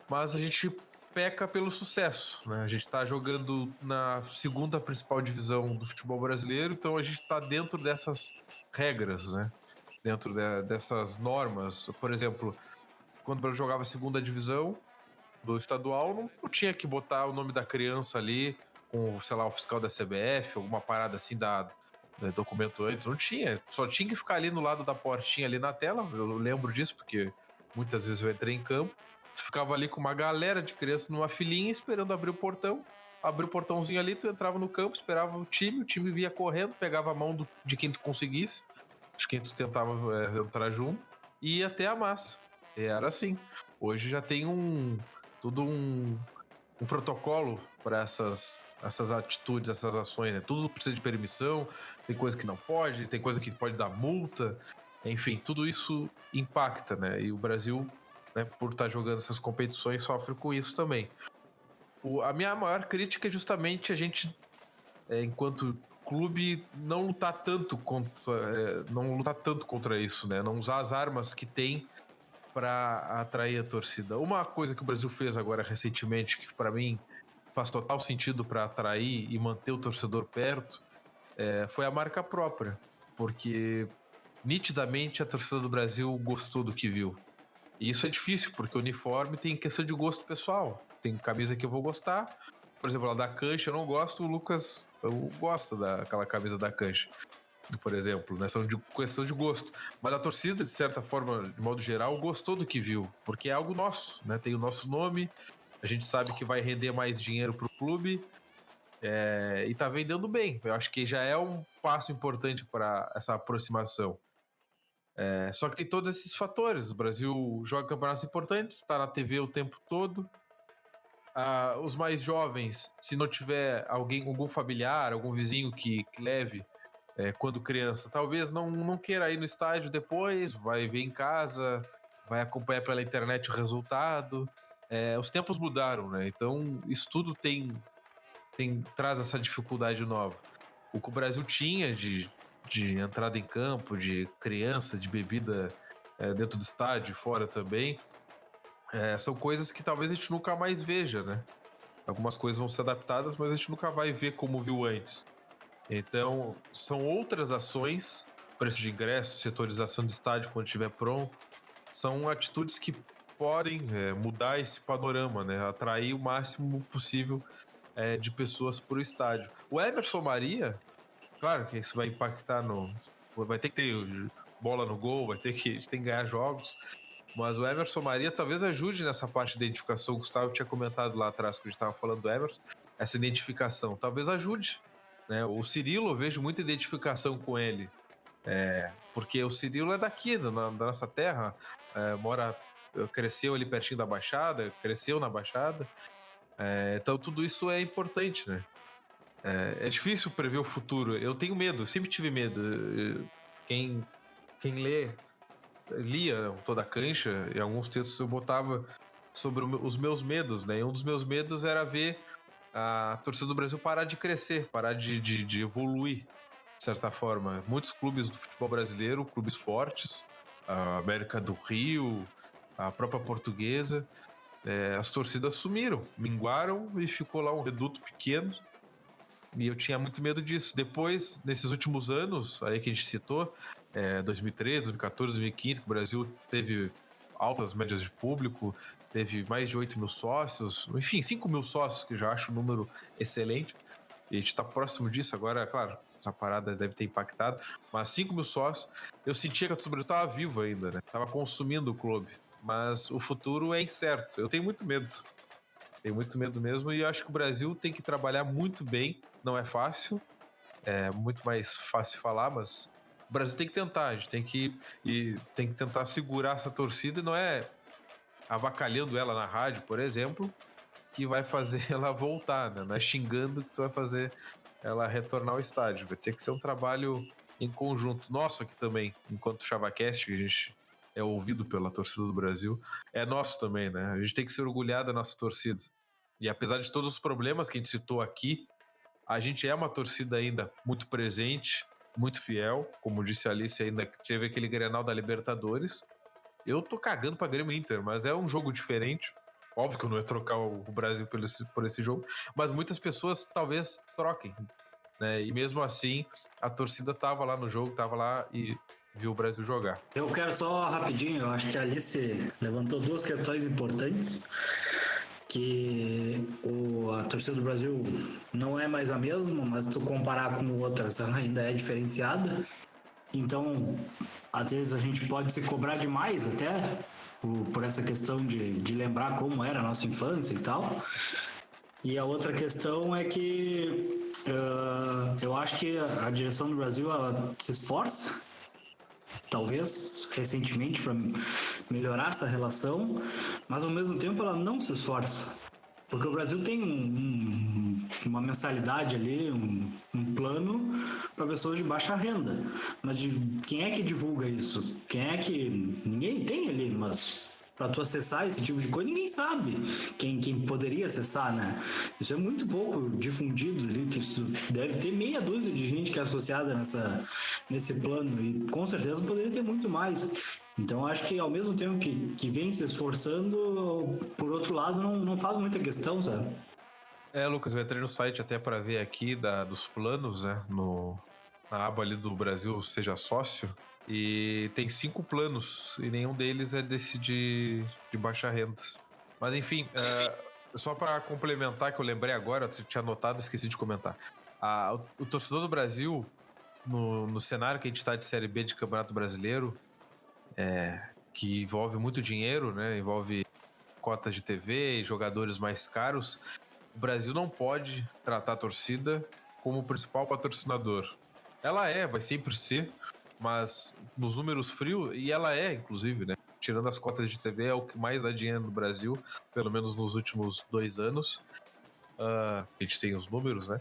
Mas a gente peca pelo sucesso, né? A gente tá jogando na segunda principal divisão do futebol brasileiro, então a gente tá dentro dessas regras, né? Dentro dessas normas. Por exemplo, quando o Brasil jogava a segunda divisão do estadual, não tinha que botar o nome da criança ali com, sei lá, o fiscal da CBF, alguma parada assim documento antes, não tinha. Só tinha que ficar ali no lado da portinha ali na tela. Eu lembro disso porque muitas vezes eu entrei em campo. Tu ficava ali com uma galera de crianças numa filinha esperando abrir o portão. Abriu o portãozinho ali, tu entrava no campo, esperava o time vinha correndo, pegava a mão de quem tu conseguisse, de quem tu tentava entrar junto, e ia até a massa. E era assim. Hoje já tem todo um protocolo para essas atitudes, essas ações, né? Tudo precisa de permissão, tem coisa que não pode, tem coisa que pode dar multa, enfim, tudo isso impacta, né? E o Brasil, né, por estar jogando essas competições, sofre com isso também. A minha maior crítica é justamente a gente, enquanto clube, não lutar tanto contra isso, né? Não usar as armas que tem para atrair a torcida. Uma coisa que o Brasil fez agora recentemente, que para mim faz total sentido para atrair e manter o torcedor perto, foi a marca própria, porque nitidamente a torcida do Brasil gostou do que viu. E isso é difícil, porque o uniforme tem questão de gosto pessoal. Tem camisa que eu vou gostar, por exemplo, a da Cancha eu não gosto, o Lucas gosta daquela camisa da Cancha, por exemplo, né? São questão de gosto. Mas a torcida, de certa forma, de modo geral, gostou do que viu, porque é algo nosso, né? Tem o nosso nome, a gente sabe que vai render mais dinheiro pro clube, e tá vendendo bem. Eu acho que já é um passo importante para essa aproximação. Só que tem todos esses fatores. O Brasil joga campeonatos importantes, tá na TV o tempo todo. Os mais jovens, se não tiver algum familiar, algum vizinho que leve, quando criança, talvez não queira ir no estádio depois, vai ver em casa, vai acompanhar pela internet o resultado. Os tempos mudaram, né? Então isso tudo traz essa dificuldade nova. O que o Brasil tinha de entrada em campo, de criança, de bebida dentro do estádio, fora também, são coisas que talvez a gente nunca mais veja, né? Algumas coisas vão ser adaptadas, mas a gente nunca vai ver como viu antes. Então, são outras ações, preço de ingresso, setorização do estádio quando estiver pronto, são atitudes que podem mudar esse panorama, né? Atrair o máximo possível de pessoas para o estádio. O Emerson Maria, claro que isso vai impactar vai ter que ter bola no gol, a gente tem que ganhar jogos, mas o Emerson Maria talvez ajude nessa parte de identificação. O Gustavo tinha comentado lá atrás, quando a gente estava falando do Emerson, essa identificação talvez ajude, né? O Cirilo, eu vejo muita identificação com ele, porque o Cirilo é daqui, da nossa terra, cresceu ali pertinho da Baixada, cresceu na Baixada, então tudo isso é importante, né? É difícil prever o futuro. Eu tenho medo, eu sempre tive medo. Quem lia Toda a Cancha, e alguns textos eu botava sobre os meus medos, né? E um dos meus medos era ver a torcida do Brasil parar de crescer, parar de evoluir, de certa forma. Muitos clubes do futebol brasileiro, clubes fortes, a América do Rio, a própria Portuguesa, as torcidas sumiram, minguaram e ficou lá um reduto pequeno. E eu tinha muito medo disso. Depois, nesses últimos anos, aí que a gente citou, 2013, 2014, 2015, que o Brasil teve altas médias de público, teve mais de 8 mil sócios, enfim, 5 mil sócios, que eu já acho um número excelente. E a gente está próximo disso agora, claro, essa parada deve ter impactado, mas 5 mil sócios, eu sentia que a torcida estava viva ainda, né? Tava consumindo o clube. Mas o futuro é incerto. Eu tenho muito medo. Tenho muito medo mesmo, e eu acho que o Brasil tem que trabalhar muito bem. Não é fácil, é muito mais fácil falar, mas o Brasil tem que tentar, a gente tem que tentar segurar essa torcida, e não é avacalhando ela na rádio, por exemplo, que vai fazer ela voltar, né? Não é xingando que tu vai fazer ela retornar ao estádio. Vai ter que ser um trabalho em conjunto. Nosso aqui também, enquanto ChavaCast, que a gente é ouvido pela torcida do Brasil, é nosso também, né? A gente tem que se orgulhar da nossa torcida. E apesar de todos os problemas que a gente citou aqui, a gente é uma torcida ainda muito presente, muito fiel. Como disse a Alice, ainda teve aquele Grenal da Libertadores. Eu tô cagando pra Grêmio Inter, mas é um jogo diferente. Óbvio que eu não ia trocar o Brasil por esse jogo, mas muitas pessoas talvez troquem, né? E mesmo assim, a torcida tava lá no jogo, tava lá e viu o Brasil jogar. Eu quero só rapidinho, eu acho que a Alice levantou duas questões importantes, que a torcida do Brasil não é mais a mesma, mas se tu comparar com outras, ela ainda é diferenciada. Então, às vezes a gente pode se cobrar demais até por essa questão de lembrar como era a nossa infância e tal. E a outra questão é que eu acho que a direção do Brasil ela se esforça, talvez recentemente, para melhorar essa relação, mas ao mesmo tempo ela não se esforça. Porque o Brasil tem uma mensalidade ali, um plano para pessoas de baixa renda. Mas quem é que divulga isso? Ninguém tem ali, mas para tu acessar esse tipo de coisa, ninguém sabe quem poderia acessar, né? Isso é muito pouco difundido ali, que isso deve ter meia dúzia de gente que é associada nesse plano, e com certeza poderia ter muito mais. Então acho que ao mesmo tempo que vem se esforçando, por outro lado não faz muita questão, sabe? Lucas, eu entrei no site até para ver aqui dos planos, né? Na aba ali do Brasil Seja Sócio. E tem 5 planos, e nenhum deles é desse de baixa renda. Mas enfim, só para complementar, que eu lembrei agora, eu tinha anotado e esqueci de comentar. O torcedor do Brasil, no cenário que a gente está de Série B de Campeonato Brasileiro, que envolve muito dinheiro, né? Envolve cotas de TV e jogadores mais caros, o Brasil não pode tratar a torcida como o principal patrocinador. Ela vai sempre ser, mas nos números frios, e ela inclusive, né? Tirando as cotas de TV, é o que mais dá dinheiro no Brasil, pelo menos nos últimos 2 anos. A gente tem os números, né?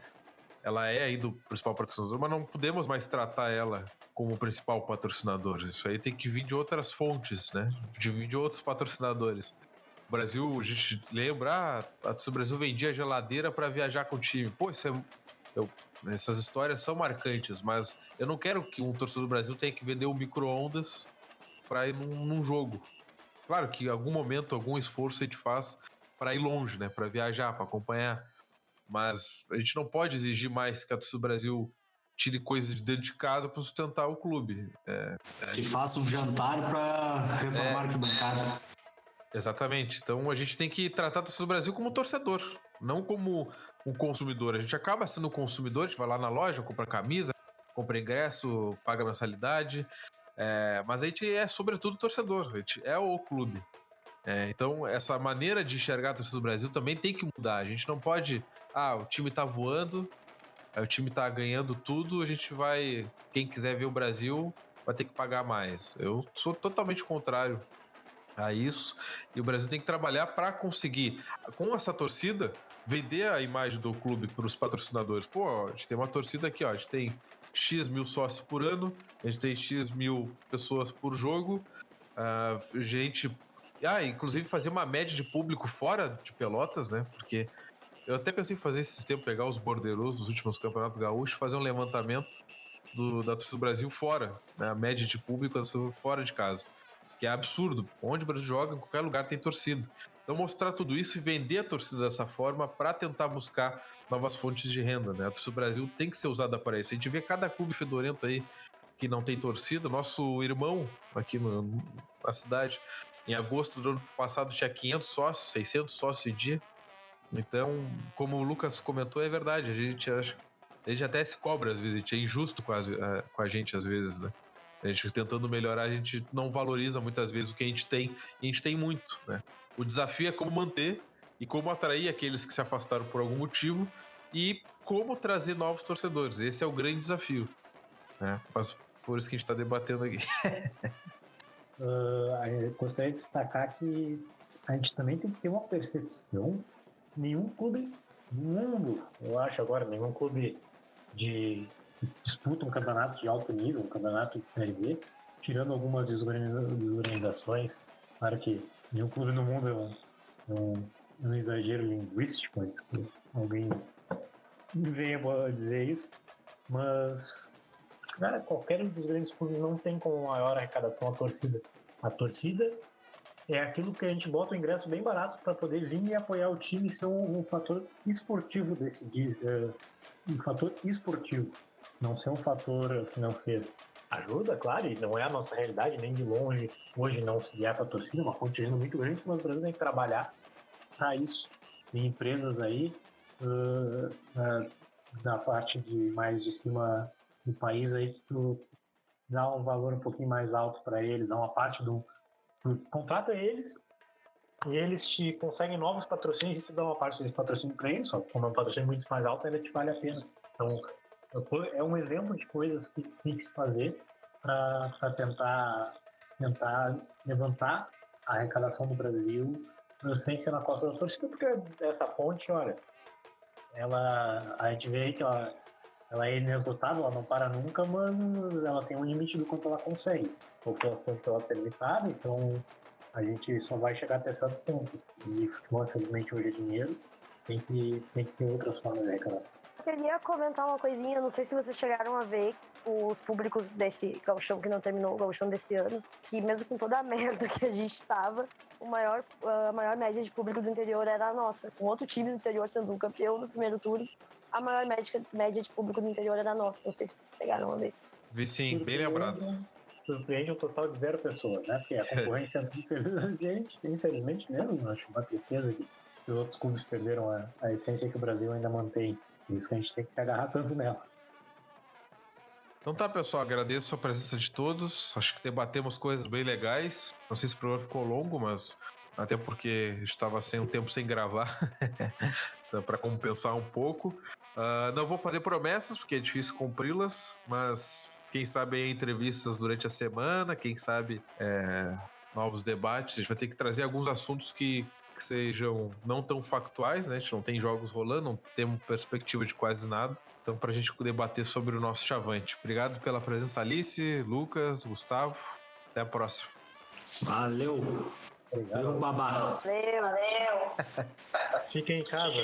Ela ainda o principal patrocinador, mas não podemos mais tratar ela como o principal patrocinador. Isso aí tem que vir de outras fontes, né? De outros patrocinadores. O Brasil, a gente lembra, o Brasil vendia geladeira para viajar com o time. Pô, essas histórias são marcantes, mas eu não quero que um torcedor do Brasil tenha que vender um micro-ondas para ir num jogo. Claro que em algum momento, algum esforço a gente faz para ir longe, né? Para viajar, para acompanhar. Mas a gente não pode exigir mais que a torcida do Brasil tire coisas de dentro de casa para sustentar o clube. Que faça um jantar para reformar a arquibancada. Exatamente. Então a gente tem que tratar a torcida do Brasil como torcedor, não como um consumidor. A gente acaba sendo consumidor, a gente vai lá na loja, compra camisa, compra ingresso, paga mensalidade, mas a gente é sobretudo torcedor, a gente é o clube. Então essa maneira de enxergar a torcida do Brasil também tem que mudar. A gente não pode, o time tá voando, o time tá ganhando tudo, quem quiser ver o Brasil vai ter que pagar mais. Eu sou totalmente contrário a isso. E o Brasil tem que trabalhar para conseguir, com essa torcida, vender a imagem do clube para os patrocinadores. Pô, a gente tem uma torcida aqui, ó, a gente tem X mil sócios por ano, a gente tem X mil pessoas por jogo, inclusive fazer uma média de público fora de Pelotas, né? Porque eu até pensei em fazer esse sistema, pegar os bordeiros dos últimos campeonatos gaúchos, fazer um levantamento da torcida do Brasil fora, né? A média de público fora de casa. Que é absurdo. Onde o Brasil joga, em qualquer lugar tem torcida. Então mostrar tudo isso e vender a torcida dessa forma para tentar buscar novas fontes de renda, né? A torcida do Brasil tem que ser usada para isso. A gente vê cada clube fedorento aí que não tem torcida. Nosso irmão aqui na cidade, em agosto do ano passado, tinha 500 sócios, 600 sócios em dia. Então, como o Lucas comentou, é verdade. A gente até se cobra às vezes, a gente é injusto com a gente às vezes, né? A gente tentando melhorar, a gente não valoriza muitas vezes o que a gente tem, e a gente tem muito, né? O desafio é como manter e como atrair aqueles que se afastaram por algum motivo e como trazer novos torcedores. Esse é o grande desafio, né? Mas por isso que a gente está debatendo aqui. Eu gostaria de destacar que a gente também tem que ter uma percepção. Nenhum clube no mundo, eu acho agora, nenhum clube que disputa um campeonato de alto nível, um campeonato de Série B, tirando algumas desorganizações. Claro que nenhum clube no mundo é um exagero linguístico, antes que alguém venha dizer isso, mas, cara, qualquer um dos grandes clubes não tem como maior arrecadação a torcida. A torcida é aquilo que a gente bota o ingresso bem barato para poder vir e apoiar o time e ser um fator esportivo um fator esportivo, não ser um fator financeiro. Ajuda, claro, e não é a nossa realidade nem de longe hoje não se guiar para a torcida, é uma fonte de renda muito grande, mas o Brasil tem que trabalhar para isso. Tem empresas aí na parte mais de cima do país aí que tu dá um valor um pouquinho mais alto para eles, dá uma parte tu contrata eles e eles te conseguem novos patrocínios e tu dá uma parte desse patrocínio para eles, só que como é um patrocínio muito mais alto, ainda te vale a pena. Então, é um exemplo de coisas que tem que se fazer para tentar levantar a arrecadação do Brasil sem ser na costa da torcida, porque essa ponte, olha, a gente vê aí que ela é inesgotável, ela não para nunca, mas ela tem um limite do quanto ela consegue. A população pode ser limitada, então a gente só vai chegar até certo ponto. E futebol, infelizmente, hoje é dinheiro, tem que ter outras formas de arrecadação. Eu queria comentar uma coisinha, não sei se vocês chegaram a ver os públicos desse gauchão que não terminou, o gauchão desse ano, que mesmo com toda a merda que a gente tava, a maior média de público do interior era a nossa. Com outro time do interior sendo um campeão no primeiro turno, a maior média de público do interior era a nossa. Não sei se vocês chegaram a ver. Vi sim, bem lembrado. Surpreende um total de 0 pessoas, né? Porque a concorrência, infelizmente mesmo, acho uma tristeza que os outros clubes perderam a essência que o Brasil ainda mantém. Por isso que a gente tem que se agarrar tanto nela. Então tá, pessoal, agradeço a presença de todos. Acho que debatemos coisas bem legais. Não sei se o programa ficou longo, mas até porque estava sem um tempo sem gravar, então, para compensar um pouco. Não vou fazer promessas, porque é difícil cumpri-las, mas quem sabe aí entrevistas durante a semana, quem sabe novos debates. A gente vai ter que trazer alguns assuntos que sejam não tão factuais, né? A gente não tem jogos rolando, não temos perspectiva de quase nada. Então, pra gente debater sobre o nosso Chavante. Obrigado pela presença, Alice, Lucas, Gustavo. Até a próxima. Valeu. Obrigado. Valeu, babá. Valeu. Fiquem em casa.